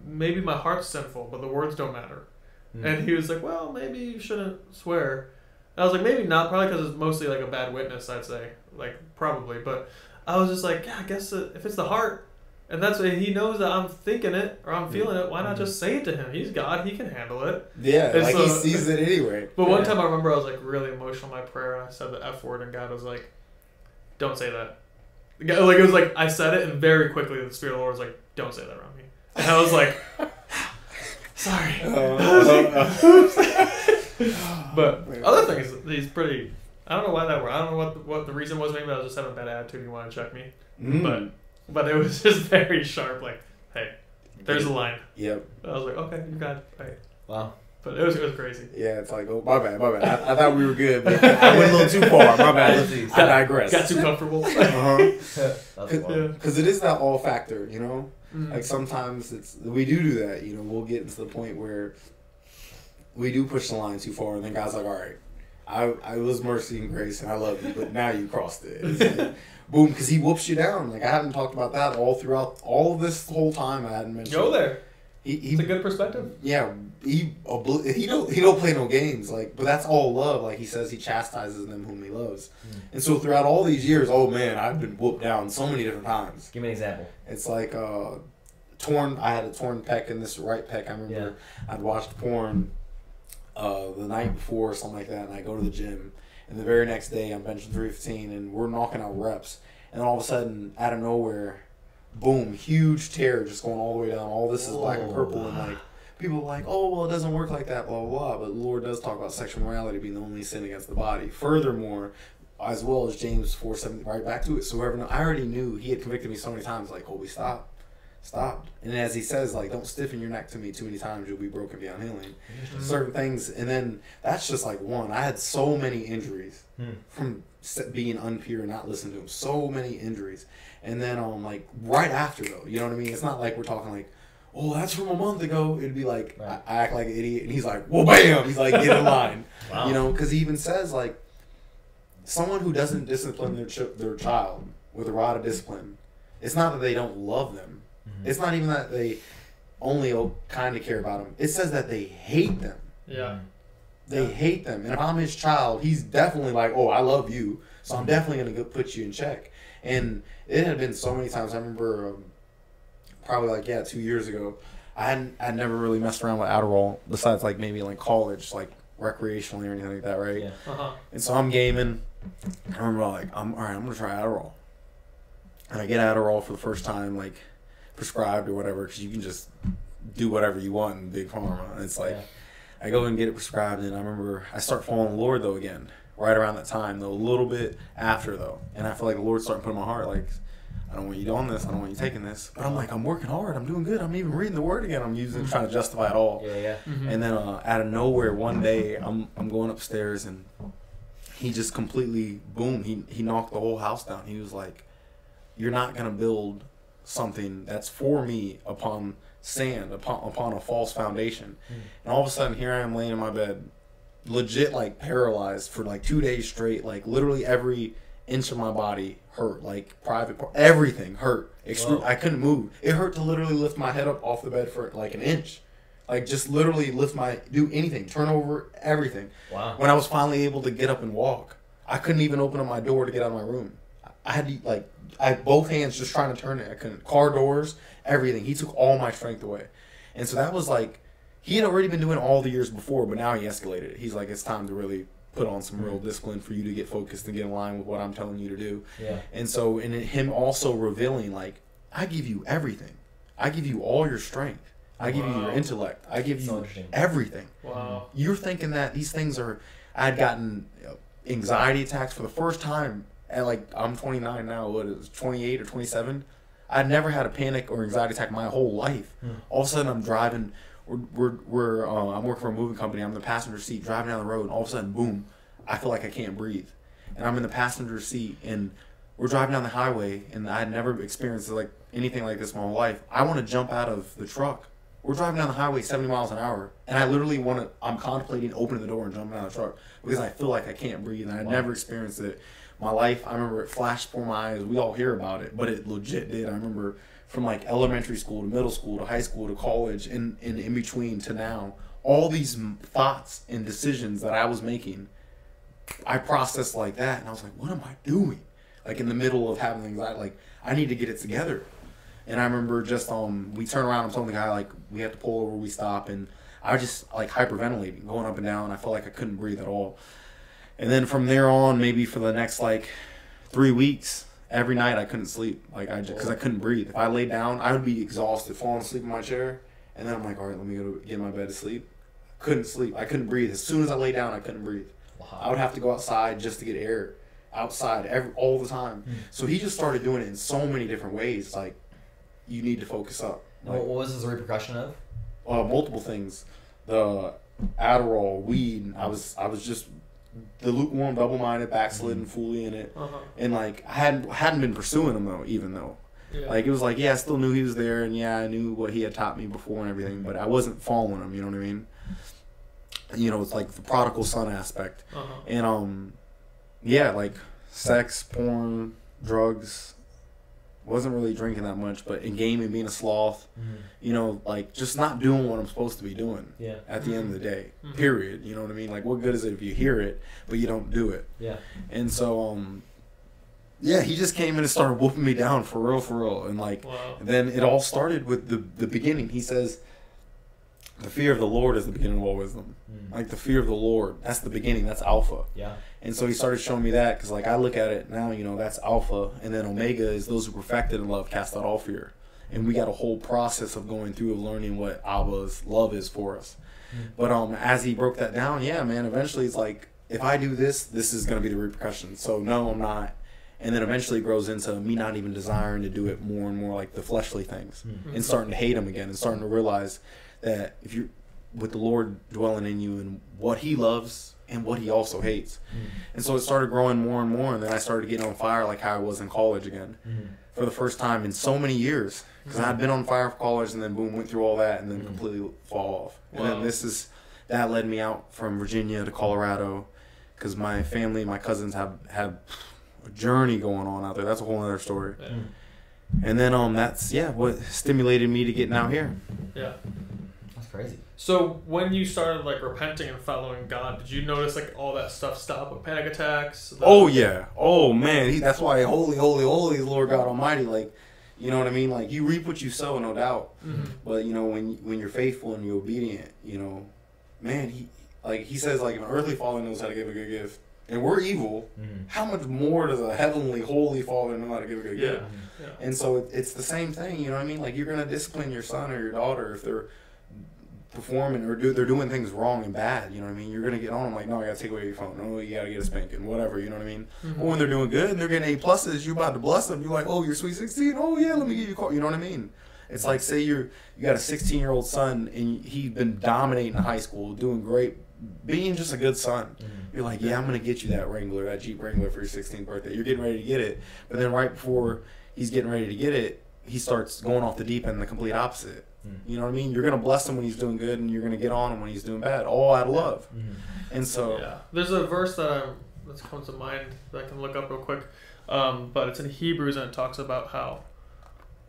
maybe my heart's sinful, but the words don't matter. And he was like, well, maybe you shouldn't swear. And I was like, maybe not, probably because it's mostly like a bad witness, I'd say. Like, probably. But I was just like, yeah, I guess if it's the heart, and that's what he knows that I'm thinking it or I'm feeling it, why not just say it to him? He's God, he can handle it. Yeah, and like, he sees it anyway. But one time I remember I was like really emotional in my prayer, and I said the F word, and God was like, don't say that. Like, it was like, I said it, and very quickly the Spirit of the Lord was like, don't say that around me. And I was like, sorry. But other things, he's pretty, I don't know why that were. I don't know what the reason was. Maybe I was just having a bad attitude and you want to check me. But it was just very sharp, like, hey, there's a line. Yep. I was like, okay, you got it. Right. Wow. But it was crazy. Yeah, it's like, oh, my bad. I thought we were good, but I went a little too far. My bad. I digress. Got too comfortable. Because it is that all factor, Like, sometimes we do that, We'll get into the point where we do push the line too far, and then God's like, all right, I was mercy and grace, and I love you, but now you crossed it. It's like, boom, because he whoops you down. Like, I haven't talked about that all throughout all of this whole time. I hadn't mentioned. Go there. It's a good perspective. Yeah, he don't play no games. Like, but that's all love. Like he says, he chastises them whom he loves. And so throughout all these years, oh man, I've been whooped down so many different times. Give me an example. It's like I had a torn pec in this right pec. I remember I'd watched porn the night before or something like that, and I go to the gym. And the very next day, I'm benching 315, and we're knocking out reps. And then all of a sudden, out of nowhere, boom, huge tear just going all the way down. All this is black and purple, and like people are like, oh, well, it doesn't work like that, blah, blah, blah. But the Lord does talk about sexual morality being the only sin against the body. Furthermore, as well as James 4:7, right back to it. So I already knew he had convicted me so many times, like, Colby, stop. And as he says, like, don't stiffen your neck to me too many times, you'll be broken beyond healing. Certain things, and then that's just like one. I had so many injuries from being unpure and not listening to him. So many injuries. And then like right after though, you know what I mean? It's not like we're talking like, oh, that's from a month ago. It'd be like, I act like an idiot, and he's like, well, bam! He's like, get in line. Wow. Because he even says, like, someone who doesn't discipline their child with a rod of discipline, it's not that they don't love them. It's not even that they only kind of care about them. It says that they hate them. Yeah. They hate them. And if I'm his child, he's definitely like, oh, I love you, so I'm definitely going to put you in check. And it had been so many times. I remember probably like, 2 years ago, I'd never really messed around with Adderall besides like maybe like college, like recreationally or anything like that, right? Yeah. And so I'm gaming. I remember like, all right, I'm going to try Adderall. And I get Adderall for the first time, like, prescribed or whatever, because you can just do whatever you want in Big Pharma. And it's like, I go and get it prescribed, and I remember I start following the Lord, though, again, right around that time, though, a little bit after, though. And I feel like the Lord's starting to put in my heart, like, I don't want you doing this, I don't want you taking this. But I'm like, I'm working hard, I'm doing good, I'm even reading the Word again, I'm trying to justify it all. And then out of nowhere, one day, I'm going upstairs, and he just completely, boom, he knocked the whole house down. He was like, you're not going to build something that's for me upon sand, upon a false foundation. And all of a sudden, here I am laying in my bed, legit like paralyzed for like 2 days straight. Like literally every inch of my body hurt, like private part, everything hurt. I couldn't move. It hurt to literally lift my head up off the bed for like an inch. Like just literally do anything, turn over everything. Wow. When I was finally able to get up and walk, I couldn't even open up my door to get out of my room. I had to I had both hands just trying to turn it. I couldn't. Car doors, everything. He took all my strength away. And so that was like, he had already been doing it all the years before, but now he escalated it. He's like, it's time to really put on some real discipline for you to get focused and get in line with what I'm telling you to do. Yeah. And so, and him also revealing, like, I give you everything. I give you all your strength. I give you your intellect. I give you everything. Wow. You're thinking that these things are, I'd gotten anxiety attacks for the first time. And like, I'm 29 now, what is it, 28 or 27? I'd never had a panic or anxiety attack my whole life. All of a sudden I'm driving, I'm working for a moving company. I'm in the passenger seat driving down the road, and all of a sudden, boom, I feel like I can't breathe. And I'm in the passenger seat, and we're driving down the highway, and I had never experienced like anything like this in my whole life. I want to jump out of the truck. We're driving down the highway 70 miles an hour, and I literally I'm contemplating opening the door and jumping out of the truck because I feel like I can't breathe, and I never experienced it. My life, I remember it flashed before my eyes. We all hear about it, but it legit did. I remember from like elementary school to middle school to high school to college and in between to now, all these thoughts and decisions that I was making, I processed like that, and I was like, what am I doing? Like in the middle of having anxiety, like I need to get it together. And I remember just we turn around and told the guy like we have to pull over, we stop, and I was just like hyperventilating, going up and down. I felt like I couldn't breathe at all. And then from there on, maybe for the next like 3 weeks, every night I couldn't sleep, like because I couldn't breathe. If I lay down, I would be exhausted, falling asleep in my chair, and then I'm like, all right, let me go get in my bed to sleep. Couldn't sleep. I couldn't breathe. As soon as I lay down, I couldn't breathe. Wow. I would have to go outside just to get air, outside all the time. So he just started doing it in so many different ways. Like, you need to focus up. Like, what was this a repercussion of? Multiple things. The Adderall, weed. I was just the lukewarm, double-minded, backslidden, fully in it, and like I hadn't been pursuing him though. Even though, like it was like I still knew he was there, and I knew what he had taught me before and everything, but I wasn't following him. You know what I mean? It's like the prodigal son aspect, and like sex, porn, drugs. Wasn't really drinking that much, but in gaming, being a sloth, like just not doing what I'm supposed to be doing. Yeah. At the end of the day, period. You know what I mean? Like, what good is it if you hear it but you don't do it? Yeah. And so, he just came in and started whooping me down for real, and like, then it all started with the beginning. He says, "The fear of the Lord is the beginning of all wisdom." Like the fear of the Lord, that's the beginning. That's alpha. Yeah. And so he started showing me that because, like, I look at it now, that's alpha, and then omega is those who perfected in love cast out all fear. And we got a whole process of going through of learning what Abba's love is for us. But as he broke that down, eventually it's like, if I do this, this is going to be the repercussion. So no, I'm not. And then eventually it grows into me not even desiring to do it more and more like the fleshly things, and starting to hate him again, and starting to realize that if you're with the Lord dwelling in you and what he loves and what he also hates. And so it started growing more and more, and then I started getting on fire like how I was in college again for the first time in so many years, because I had been on fire for college, and then boom, went through all that and then completely fall off. And then that led me out from Virginia to Colorado, because my family, my cousins have a journey going on out there. That's a whole other story. And then that's what stimulated me to getting out here. That's crazy. So when you started like repenting and following God, did you notice like all that stuff stop with panic attacks? Oh yeah. Oh man. That's why holy, holy, holy is Lord God Almighty. Like, you know what I mean? Like, you reap what you sow, no doubt. But when you're faithful and you're obedient, man, he says like if an earthly father knows how to give a good gift, and we're evil, how much more does a heavenly, holy father know how to give a good gift? Yeah. And so it's the same thing. You know what I mean? Like, you're gonna discipline your son or your daughter if they're performing or they're doing things wrong and bad, you know what I mean? You're gonna get on them like, no, I gotta take away your phone, no, you gotta get a spanking, whatever, you know what I mean? Or when they're doing good and they're getting A+, you about to bless them, you're like, oh, you're sweet 16, oh yeah, let me give you a call, you know what I mean? It's like, say you got a 16-year-old son and he's been dominating in high school, doing great, being just a good son. You're like, yeah, I'm gonna get you that Wrangler, that Jeep Wrangler for your 16th birthday. You're getting ready to get it, but then right before he's getting ready to get it, he starts going off the deep end, the complete opposite. You know what I mean? You're going to bless him when he's doing good, and you're going to get on him when he's doing bad, all out of love. And so... There's a verse that comes to mind that I can look up real quick, but it's in Hebrews, and it talks about how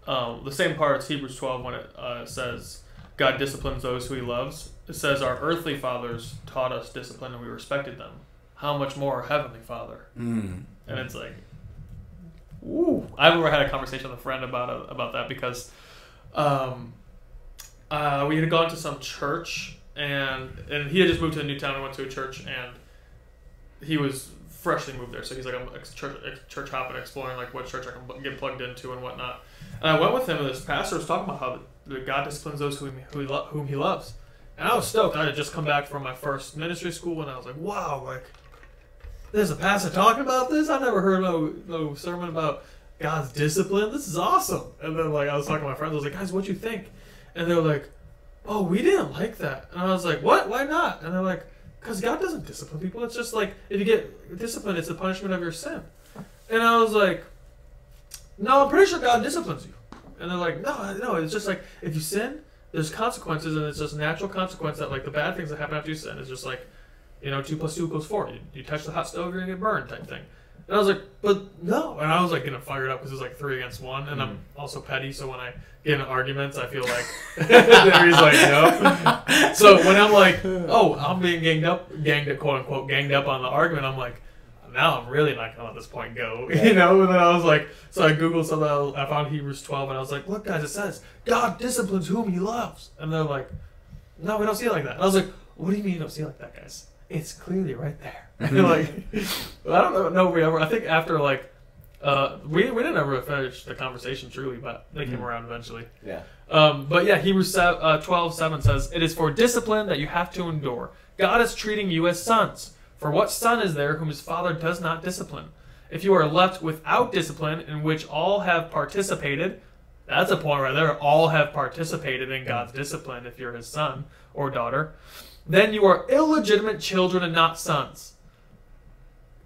the same part as Hebrews 12 when it says, God disciplines those who he loves. It says, our earthly fathers taught us discipline, and we respected them. How much more our heavenly Father? And it's like... Ooh. I've never had a conversation with a friend about that because... we had gone to some church, and he had just moved to a new town and went to a church, and he was freshly moved there. So he's like, I'm church hopping, exploring like what church I can get plugged into and whatnot. And I went with him, and this pastor was talking about how God disciplines those whom he loves. And I was stoked. I had just come back from my first ministry school, and I was like, wow, like, there's a pastor talking about this? I never heard no sermon about God's discipline. This is awesome. And then like I was talking to my friends, I was like, guys, what you think? And they were like, oh, we didn't like that. And I was like, what? Why not? And they're like, because God doesn't discipline people. It's just like, if you get disciplined, it's the punishment of your sin. And I was like, no, I'm pretty sure God disciplines you. And they're like, no, it's just like, if you sin, there's consequences, and it's just natural consequence that, like, the bad things that happen after you sin is just like, 2 + 2 = 4. You touch the hot stove, you're going to get burned type thing. And I was like, but no. And I was like getting fired up because it was like 3 against 1. And I'm also petty, so when I get in arguments, I feel like he's like, no. So when I'm like, oh, I'm being quote unquote, ganged up on the argument, I'm like, now I'm really not gonna let this point go. And then I was like, so I Googled something, I found Hebrews 12, and I was like, look guys, it says, God disciplines whom he loves. And they're like, no, we don't see it like that. And I was like, what do you mean you don't see it like that, guys? It's clearly right there. And they're like, I don't know if we ever, I think after like, we didn't ever finish the conversation truly, but they came around eventually. Yeah. But yeah, Hebrews 12:7 says, it is for discipline that you have to endure. God is treating you as sons. For what son is there whom his father does not discipline? If you are left without discipline, in which all have participated, that's a point right there, all have participated in God's discipline if you're his son or daughter, then you are illegitimate children and not sons.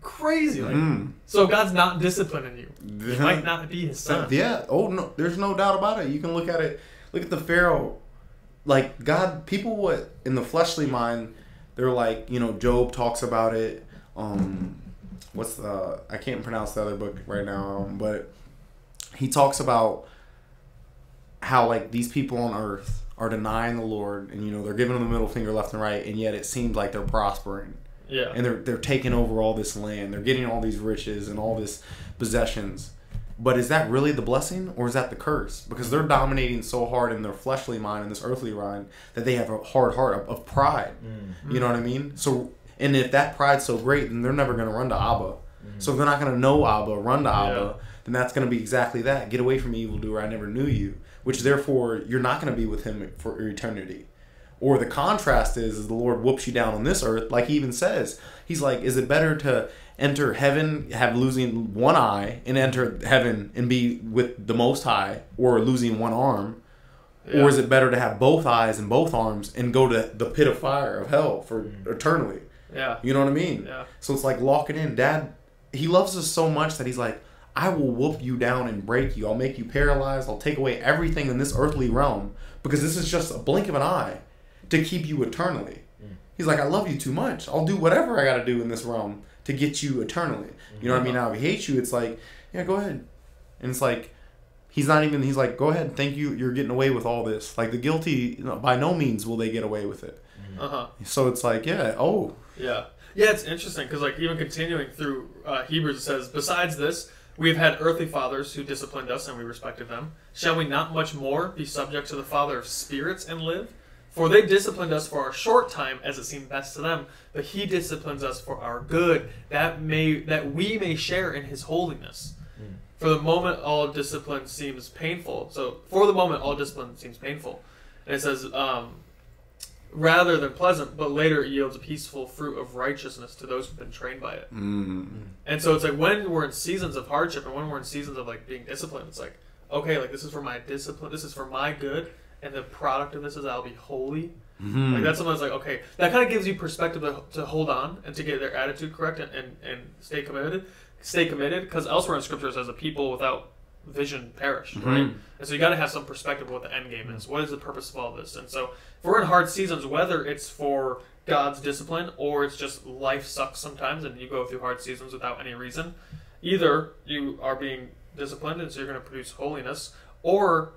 Crazy. Like, so God's not disciplining you. You might not be his son. Yeah. Oh, no. There's no doubt about it. You can look at it. Look at the Pharaoh. Like, God, people in the fleshly mind, they're like, Job talks about it. I can't pronounce the other book right now, but he talks about how, like, these people on earth are denying the Lord, and, they're giving him the middle finger left and right, and yet it seems like they're prospering. Yeah. And they're taking over all this land. They're getting all these riches and all this possessions. But is that really the blessing, or is that the curse? Because they're dominating so hard in their fleshly mind and this earthly mind that they have a hard heart of pride. You know what I mean? So, and if that pride's so great, then they're never going to run to Abba. So if they're not going to know Abba, run to Abba, then that's going to be exactly that. Get away from me, evildoer, I never knew you. Which therefore, you're not going to be with him for eternity. Or the contrast is the Lord whoops you down on this earth, like he even says. He's like, is it better to enter heaven, have losing one eye, and enter heaven and be with the Most High, or losing one arm? Yeah. Or is it better to have both eyes and both arms and go to the pit of fire of hell for eternally? Yeah. You know what I mean? Yeah. So it's like locking in. Dad, he loves us so much that he's like, I will whoop you down and break you. I'll make you paralyzed. I'll take away everything in this earthly realm because this is just a blink of an eye to keep you eternally. He's like, I love you too much. I'll do whatever I got to do in this realm to get you eternally. You know what I mean? Now, if he hates you, it's like, yeah, go ahead. And it's like, he's like, go ahead. Thank you. You're getting away with all this. Like, the guilty, by no means will they get away with it. So it's like, yeah, oh. Yeah. Yeah, it's interesting because, like, even continuing through Hebrews, it says, besides this, we have had earthly fathers who disciplined us and we respected them. Shall we not much more be subject to the Father of spirits and live? For they disciplined us for a short time as it seemed best to them, but he disciplines us for our good, that we may share in his holiness. For the moment all discipline seems painful. So for the moment all discipline seems painful. And it says, rather than pleasant, but later it yields a peaceful fruit of righteousness to those who've been trained by it. And so it's like when we're in seasons of hardship and when we're in seasons of like being disciplined, it's like, okay, like this is for my discipline, this is for my good. And the product of this is I'll be holy. Like that's something that's like, okay, that kind of gives you perspective to hold on and to get their attitude correct and stay committed. Because elsewhere in Scripture it says the people without vision perish, right? And so you got to have some perspective of what the end game is. What is the purpose of all this? And so if we're in hard seasons, whether it's for God's discipline or it's just life sucks sometimes and you go through hard seasons without any reason, either you are being disciplined and so you're going to produce holiness, or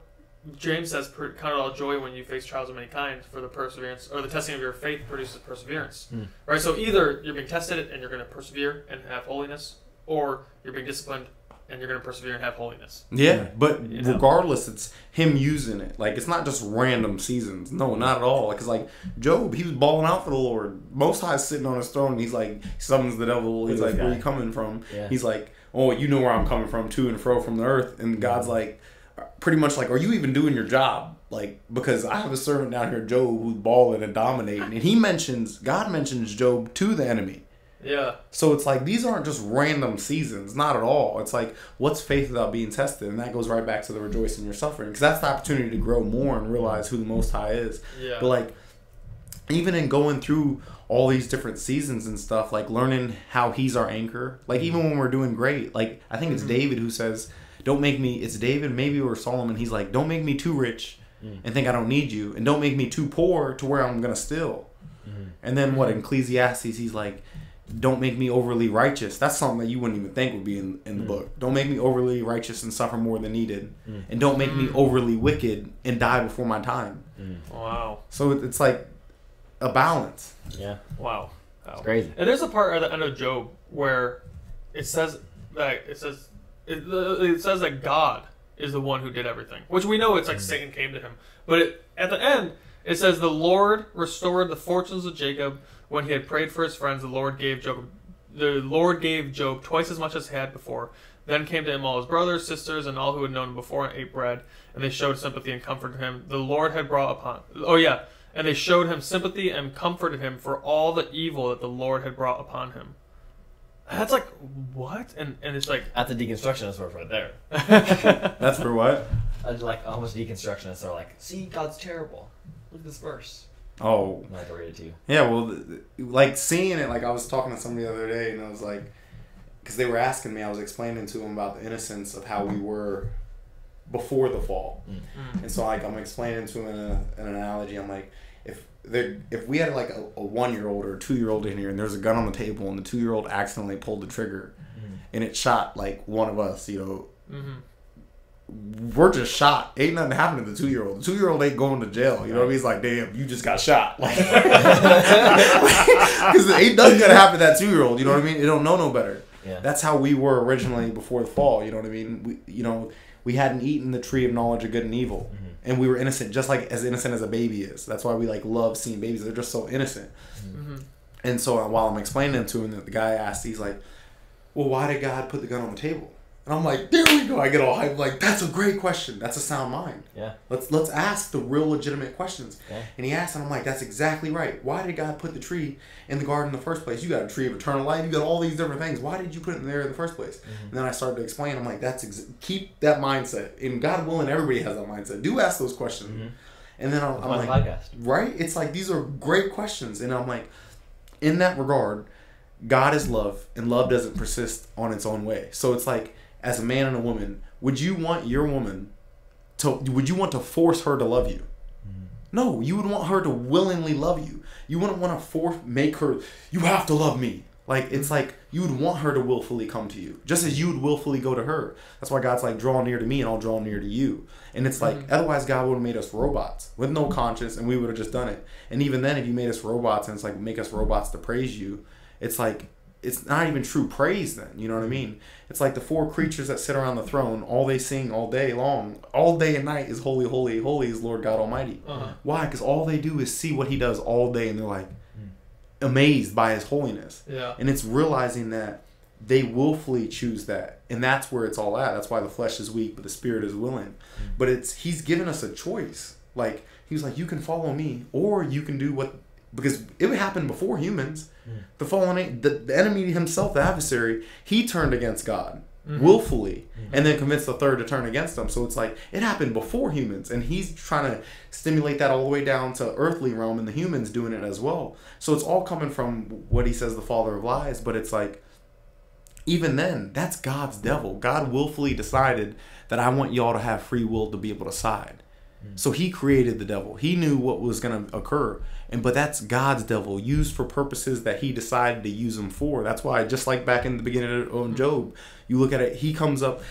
James says, count it all joy when you face trials of many kinds, for the perseverance, or the testing of your faith produces perseverance. Right? So either you're being tested and you're going to persevere and have holiness, or you're being disciplined and you're going to persevere and have holiness. Yeah, but regardless, it's him using it. Like, it's not just random seasons. No, not at all. Because, like, Job, he was balling out for the Lord. Most High's sitting on his throne, and he's like, he summons the devil. He's like, where are you coming from? Yeah. He's like, oh, you know where I'm coming from, to and fro from the earth. And God's like, pretty much like, are you even doing your job? Like, because I have a servant down here, Job, who's balling and dominating. And God mentions Job to the enemy. Yeah. So it's like, these aren't just random seasons. Not at all. It's like, what's faith without being tested? And that goes right back to the rejoice in your suffering. Because that's the opportunity to grow more and realize who the Most High is. Yeah. But like, even in going through all these different seasons and stuff, like learning how he's our anchor. Like even when we're doing great, like I think it's David who says, don't make me, it's David, maybe, or Solomon. He's like, don't make me too rich and think I don't need you. And don't make me too poor to where I'm going to steal. And then what, in Ecclesiastes, he's like, don't make me overly righteous. That's something that you wouldn't even think would be in the book. Don't make me overly righteous and suffer more than needed. And don't make me overly wicked and die before my time. Wow. So it's like a balance. Yeah. Wow. It's crazy. And there's a part at the end of Job where it says that it says that God is the one who did everything, which we know it's like Satan came to him. But at the end, it says the Lord restored the fortunes of Jacob when he had prayed for his friends. The Lord gave Job twice as much as he had before. Then came to him all his brothers, sisters, and all who had known him before and ate bread, and they showed sympathy and comforted him. The Lord had brought upon. And they showed him sympathy and comforted him for all the evil that the Lord had brought upon him. That's like, what? And it's like... That's a deconstructionist word right there. That's for what? Like, almost deconstructionists are like, see, God's terrible. Look at this verse. Oh. I'm not going to read it to you. Yeah, well, like seeing it, like I was talking to somebody the other day, and I was like, because they were asking me, I was explaining to them about the innocence of how we were before the fall. And so like I'm explaining to them in an analogy. I'm like, if we had like a 1-year-old or a 2-year-old in here and there's a gun on the table and the 2-year-old accidentally pulled the trigger and it shot like one of us, you know, we're just shot. Ain't nothing happened to the 2-year-old. The 2-year-old ain't going to jail. You know what I mean? He's like, damn, you just got shot. Like, because ain't nothing gonna happen to that 2-year-old. You know what I mean? It don't know no better. Yeah. That's how we were originally before the fall. You know what I mean? We hadn't eaten the tree of knowledge of good and evil. And we were innocent, just like as innocent as a baby is. That's why we like love seeing babies. They're just so innocent. And so while I'm explaining to him, the guy asked, he's like, well, why did God put the gun on the table? And I'm like, there we go. I get all hyped. Like, that's a great question. That's a sound mind. Yeah. Let's ask the real legitimate questions. Yeah. And he asked, and I'm like, that's exactly right. Why did God put the tree in the garden in the first place? You got a tree of eternal life. You got all these different things. Why did you put it in there in the first place? And then I started to explain. I'm like, keep that mindset. And God willing, everybody has that mindset. Do ask those questions. And then I'm like, podcast. Right? It's like, these are great questions. And I'm like, in that regard, God is love, and love doesn't persist on its own way. So it's like, as a man and a woman, would you want to force her to love you? No, you would want her to willingly love you. You wouldn't want to make her, you have to love me. Like, it's like, you would want her to willfully come to you, just as you would willfully go to her. That's why God's like, draw near to me and I'll draw near to you. And it's like, otherwise God would have made us robots with no conscience and we would have just done it. And even then, if you made us robots and it's like, make us robots to praise you, it's like, it's not even true praise then, you know what I mean? It's like the 4 creatures that sit around the throne, all they sing all day long, all day and night is holy, holy, holy is Lord God Almighty. Why? Because all they do is see what he does all day and they're like amazed by his holiness. Yeah. And it's realizing that they willfully choose that. And that's where it's all at. That's why the flesh is weak, but the spirit is willing. But he's given us a choice. Like, he was like, you can follow me or you can do what... Because it would happen before humans. The fallen, the enemy himself, the adversary, he turned against God willfully and then convinced the third to turn against him. So it's like, it happened before humans. And he's trying to stimulate that all the way down to earthly realm and the humans doing it as well. So it's all coming from what he says, the father of lies. But it's like, even then, that's God's devil. God willfully decided that I want y'all to have free will to be able to side. So he created the devil. He knew what was going to occur. But that's God's devil, used for purposes that he decided to use him for. That's why, just like back in the beginning of Job, you look at it, he comes up,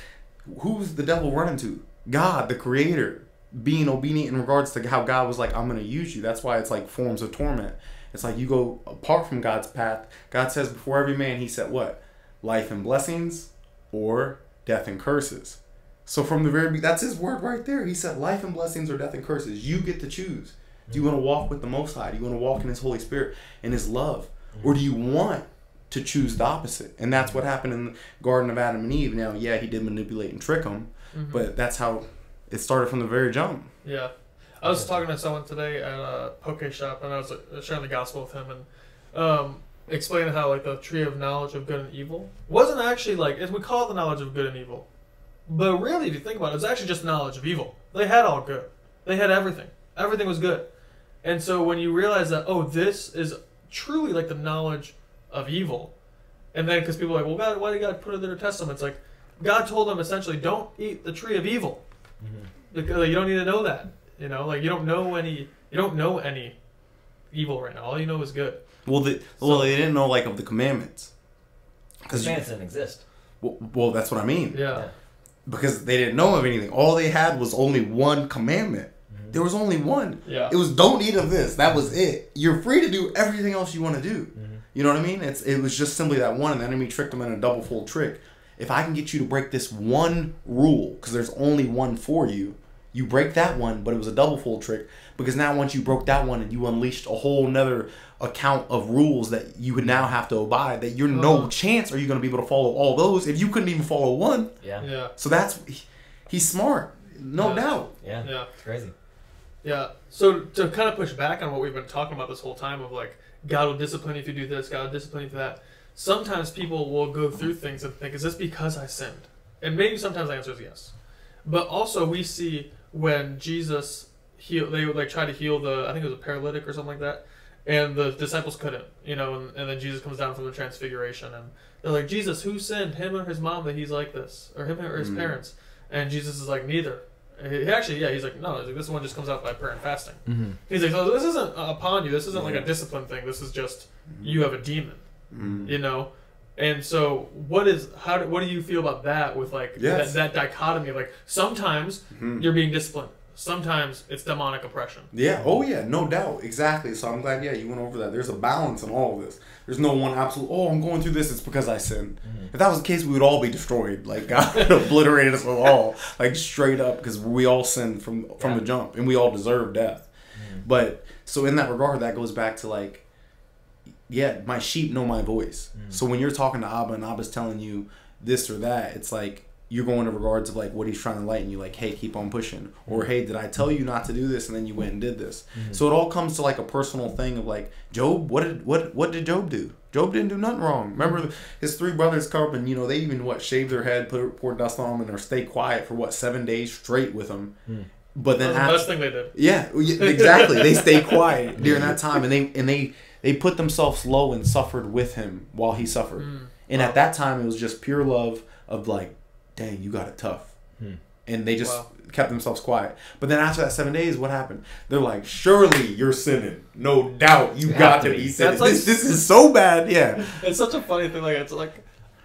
who's the devil running to? God, the creator, being obedient in regards to how God was like, I'm going to use you. That's why it's like forms of torment. It's like you go apart from God's path. God says before every man, he said what? Life and blessings or death and curses. So from the very beginning, that's his word right there. He said life and blessings or death and curses. You get to choose. Do you want to walk with the Most High? Do you want to walk in his Holy Spirit and his love? Or do you want to choose the opposite? And that's what happened in the Garden of Adam and Eve. Now, yeah, he did manipulate and trick them, but that's how it started from the very jump. Yeah. I was talking to someone today at a poke shop, and I was sharing the gospel with him, and explaining how like the tree of knowledge of good and evil wasn't actually like we call it the knowledge of good and evil, but really if you think about it, it's actually just knowledge of evil. They had all good. They had everything. Everything was good. And so when you realize that, oh, this is truly like the knowledge of evil, and then because people are like, well, God, why did God put it in their testament? It's like God told them essentially, don't eat the tree of evil, because you don't need to know that. You know, like you don't know any evil right now. All you know is good. Well, they didn't know like of the commandments. Because commandments didn't exist. Well, that's what I mean. Yeah. Because they didn't know of anything. All they had was only one commandment. There was only one. Yeah. It was don't eat of this. That was it. You're free to do everything else you want to do. You know what I mean? It was just simply that one, and the enemy tricked them in a double-fold trick. If I can get you to break this one rule, because there's only one for you, you break that one, but it was a double-fold trick. Because now once you broke that one and you unleashed a whole nother account of rules that you would now have to abide, that you're no chance are you going to be able to follow all those if you couldn't even follow one. Yeah. So he's smart. No doubt. Yeah. It's crazy. Yeah. So to kind of push back on what we've been talking about this whole time of like, God will discipline you if you do this, God will discipline you for that. Sometimes people will go through things and think, is this because I sinned? And maybe sometimes the answer is yes. But also we see when Jesus they would like try to heal I think it was a paralytic or something like that, and the disciples couldn't, you know, and then Jesus comes down from the transfiguration and they're like, Jesus, who sinned, him or his mom, that he's like this, or him or his parents? And Jesus is like, neither. He's like, no, like, this one just comes out by prayer and fasting. He's like, so this isn't upon you. This isn't like a discipline thing. This is just you have a demon, you know. And so, what do you feel about that? With like that dichotomy of like sometimes you're being disciplined, sometimes it's demonic oppression. Yeah. Oh yeah. No doubt. Exactly. So I'm glad. Yeah, you went over that. There's a balance in all of this. There's no one absolute. Oh, I'm going through this. It's because I sinned. If that was the case, we would all be destroyed. Like God obliterated us all, like straight up, because we all sinned from the jump, and we all deserve death. But so in that regard, that goes back to like, my sheep know my voice. So when you're talking to Abba and Abba's telling you this or that, it's like you're going to regards of like what he's trying to enlighten you, like, hey, keep on pushing, or hey, did I tell you not to do this and then you went and did this? So it all comes to like a personal thing of like, Job, what did Job do? Job didn't do nothing wrong. Remember his 3 brothers come and, you know, they even shaved their head, pour dust on them, and or stay quiet for 7 days straight with them. But then that's the best thing they did. Yeah, exactly. They stayed quiet during that time, and they put themselves low and suffered with him while he suffered. And at that time, it was just pure love of like, dang, you got it tough. And they just kept themselves quiet. But then after that 7 days, what happened? They're like, surely you're sinning. No doubt. You got to be sinning. Like, this is so bad. Yeah. It's such a funny thing. Like, it's like,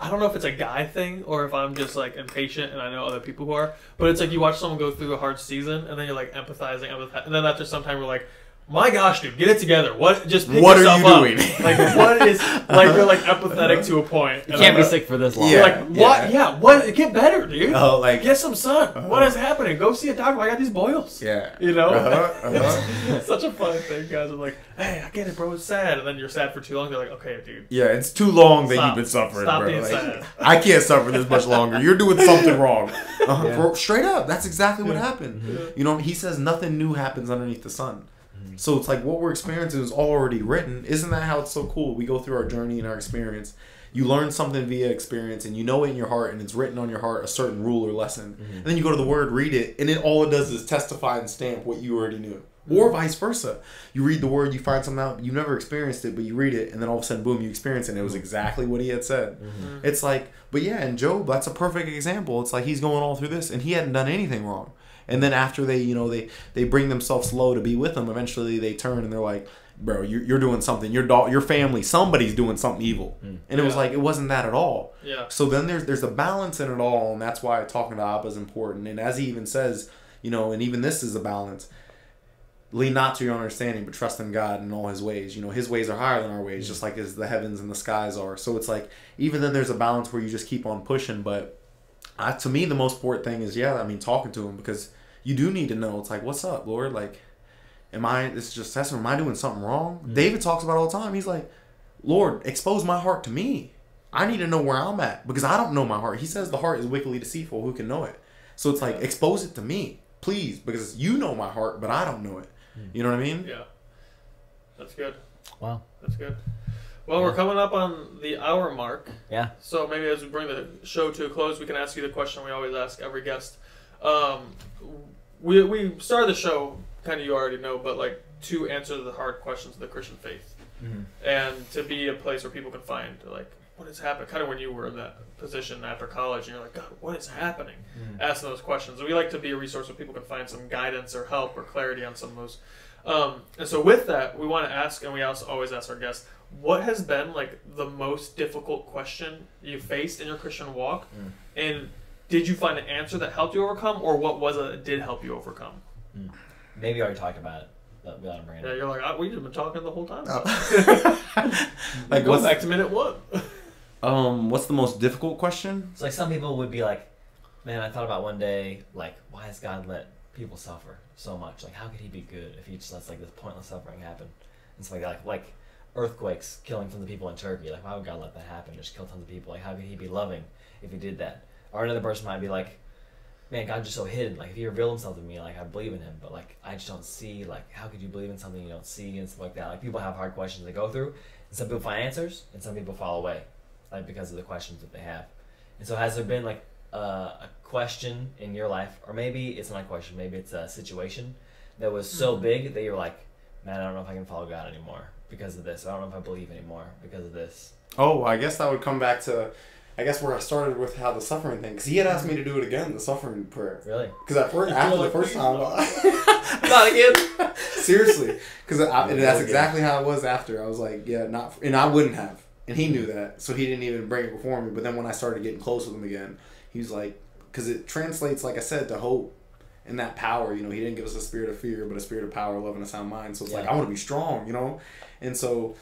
I don't know if it's a guy thing or if I'm just like impatient and I know other people who are. But it's like you watch someone go through a hard season and then you're like empathizing. And then after some time, we're like, my gosh, dude, get it together. What? Just pick what yourself are you up. doing? Like, what is like you're like empathetic to a point. You can't be sick for this long. You're like, what? Yeah, what? Get better, dude. Oh, like get some sun. What is happening? Go see a doctor. I got these boils. Yeah, you know. It's such a funny thing, guys. I'm like, hey, I get it, bro. It's sad, and then you're sad for too long. They're like, okay, dude. Yeah, it's too long that you've been suffering, Stop bro. being like, sad. I can't suffer this much longer. You're doing something wrong. Bro, straight up, that's exactly what happened. You know, he says nothing new happens underneath the sun. So it's like what we're experiencing is already written. Isn't that how it's so cool? We go through our journey and our experience. You learn something via experience, and you know it in your heart, and it's written on your heart, a certain rule or lesson. And then you go to the Word, read it, and all it does is testify and stamp what you already knew. Or vice versa. You read the Word, you find something out, you never experienced it, but you read it, and then all of a sudden, boom, you experience it, and it was exactly what he had said. It's like, but yeah, in Job, that's a perfect example. It's like he's going all through this, and he hadn't done anything wrong. And then after they bring themselves low to be with him, eventually they turn and they're like, bro, you're doing something. Your family, somebody's doing something evil. And it was like, it wasn't that at all. Yeah. So then there's a balance in it all, and that's why talking to Abba is important. And as he even says, you know, and even this is a balance. Lean not to your understanding, but trust in God in all his ways. You know, his ways are higher than our ways, just like as the heavens and the skies are. So it's like, even then there's a balance where you just keep on pushing, but to me, the most important thing is, talking to him, because you do need to know. It's like, what's up, Lord? Like, am I doing something wrong? David talks about it all the time. He's like, Lord, expose my heart to me. I need to know where I'm at, because I don't know my heart. He says the heart is wickedly deceitful. Who can know it? So it's like, expose it to me, please, because you know my heart, but I don't know it. You know what I mean? Yeah. That's good. Wow. That's good. Well, we're coming up on the hour mark. Yeah. So maybe as we bring the show to a close, we can ask you the question we always ask every guest. We started the show, kind of you already know, but like to answer the hard questions of the Christian faith. Mm-hmm. And to be a place where people can find like what has happened, kind of when you were in that position after college and you're like, God, what is happening? Mm-hmm. Asking those questions. We like to be a resource where people can find some guidance or help or clarity on some of those. And so with that, we want to ask, and we also always ask our guests, what has been like the most difficult question you faced in your Christian walk? And did you find an answer that helped you overcome, or what was it that did help you overcome? Maybe you already talked about it. Yeah, you're like, we've been talking the whole time. Like, go back to minute 1. What's the most difficult question? It's like some people would be like, man, I thought about one day, like, why has God let people suffer so much? Like, how could he be good if he just lets like this pointless suffering happen? And stuff like earthquakes killing tons of people in Turkey. Like, why would God let that happen? Just kill tons of people. Like, how could he be loving if he did that? Or another person might be like, man, God's just so hidden. Like, if he revealed himself to me, like, I believe in him, but like, I just don't see. Like, how could you believe in something you don't see and stuff like that? Like, people have hard questions they go through, and some people find answers, and some people fall away, like because of the questions that they have. And so, has there been like a question in your life, or maybe it's not a question, maybe it's a situation that was so big that you're like, man, I don't know if I can follow God anymore because of this. I don't know if I believe anymore because of this. Oh, I guess that would come back to, I guess where I started with how the suffering thing, because he had asked me to do it again, the suffering prayer. Really? Because after the first time, not again. Seriously, because that's exactly how it was after. I was like, yeah, not, and I wouldn't have, and he knew that, so he didn't even bring it before me. But then when I started getting close with him again, he was like, because it translates, like I said, to hope and that power. You know, he didn't give us a spirit of fear, but a spirit of power, love, and a sound mind. So it's like, I want to be strong, you know? And so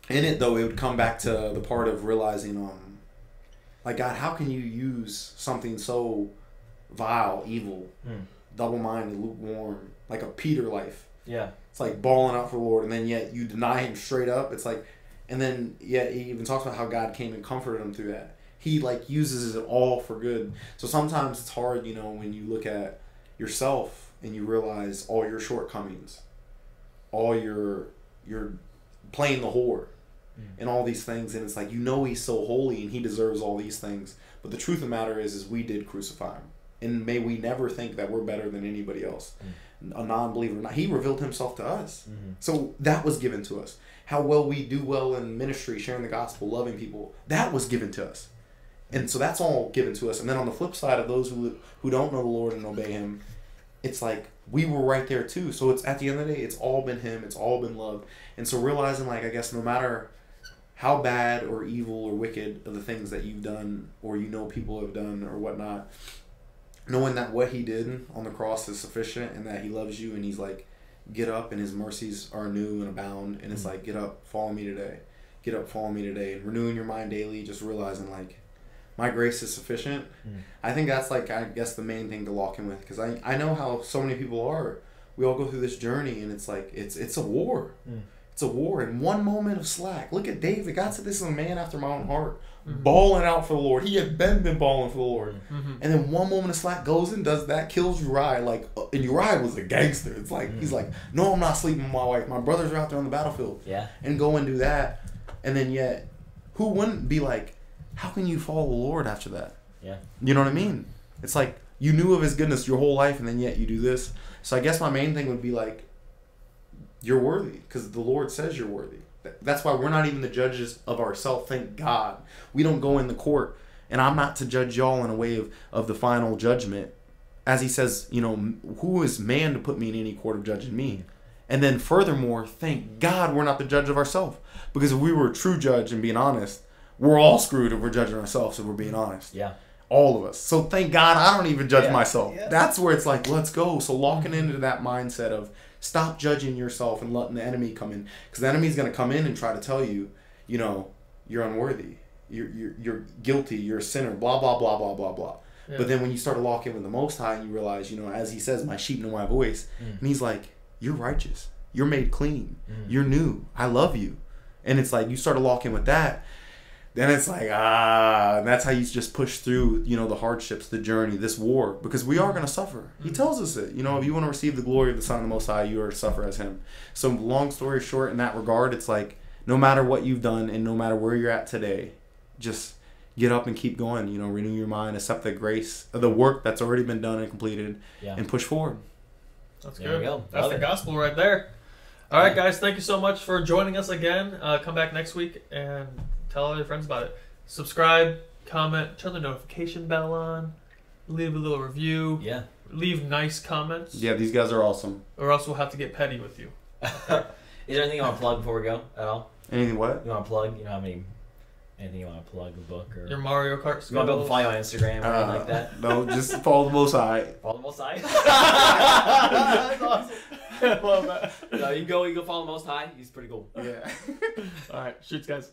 in it, though, it would come back to the part of realizing, like, God, how can you use something so vile, evil, double-minded, lukewarm, like a Peter life? Yeah. It's like balling out for the Lord, and then yet you deny him straight up. It's like, and then yet he even talks about how God came and comforted him through that. He like uses it all for good. So sometimes it's hard, you know, when you look at yourself and you realize all your shortcomings, all you're playing the whore and all these things, and it's like, you know, he's so holy and he deserves all these things. But the truth of the matter is we did crucify him. And may we never think that we're better than anybody else. A non-believer. He revealed himself to us. So that was given to us. How well we do well in ministry, sharing the gospel, loving people, that was given to us. And so that's all given to us. And then on the flip side of those who don't know the Lord and obey him, it's like we were right there too. So it's at the end of the day, it's all been him. It's all been loved. And so realizing, like, I guess no matter how bad or evil or wicked of the things that you've done or you know people have done or whatnot, knowing that what he did on the cross is sufficient and that he loves you and he's like, get up and his mercies are new and abound. And it's like, get up, follow me today. Get up, follow me today. And renewing your mind daily, just realizing like, my grace is sufficient. I think that's like, I guess the main thing to lock in with, because I know how so many people are. We all go through this journey and it's like, it's a war. It's a war. In one moment of slack, look at David. God said this is a man after my own heart, balling out for the Lord. He had been balling for the Lord. And then one moment of slack goes and does that, kills Uriah. Like, and Uriah was a gangster. It's like, he's like, no, I'm not sleeping with my wife. My brothers are out there on the battlefield. Yeah. And go and do that. And then yet, who wouldn't be like, how can you follow the Lord after that? Yeah. You know what I mean? It's like, you knew of his goodness your whole life, and then yet you do this. So I guess my main thing would be like, you're worthy, because the Lord says you're worthy. That's why we're not even the judges of ourselves, thank God. We don't go in the court, and I'm not to judge y'all in a way of the final judgment. As he says, you know, who is man to put me in any court of judging me? And then furthermore, thank God we're not the judge of ourselves. Because if we were a true judge and being honest, we're all screwed if we're judging ourselves, if we're being honest. Yeah. All of us. So thank God I don't even judge myself. Yeah. That's where it's like, let's go. So locking into that mindset of stop judging yourself and letting the enemy come in. Because the enemy's going to come in and try to tell you, you know, you're unworthy. You're guilty. You're a sinner. Blah, blah, blah, blah, blah, blah. Yeah. But then when you start to lock in with the Most High and you realize, you know, as he says, my sheep know my voice. And he's like, you're righteous. You're made clean. You're new. I love you. And it's like, you start to lock in with that. Then it's like, and that's how you just push through, you know, the hardships, the journey, this war, because we are going to suffer. He tells us it. You know, if you want to receive the glory of the Son of the Most High, you are to suffer as him. So long story short, in that regard, it's like, no matter what you've done and no matter where you're at today, just get up and keep going. You know, renew your mind, accept the grace of the work that's already been done and completed, and push forward. That's There good. we go. That's the gospel right there. All right, guys. Thank you so much for joining us again. Come back next week and tell all your friends about it. Subscribe, comment, turn the notification bell on, leave a little review. Yeah. Leave nice comments. Yeah, these guys are awesome. Or else we'll have to get petty with you. Is there anything you want to plug before we go at all? Anything what? You want to plug? You know, anything you want to plug, a book or your Mario Kart skills? You want to be able to follow you on Instagram or anything like that? No, just follow the Most High. Follow the Most High. That's awesome. I love that. No, you go follow the Most High. He's pretty cool. Yeah. All right, shoots, guys.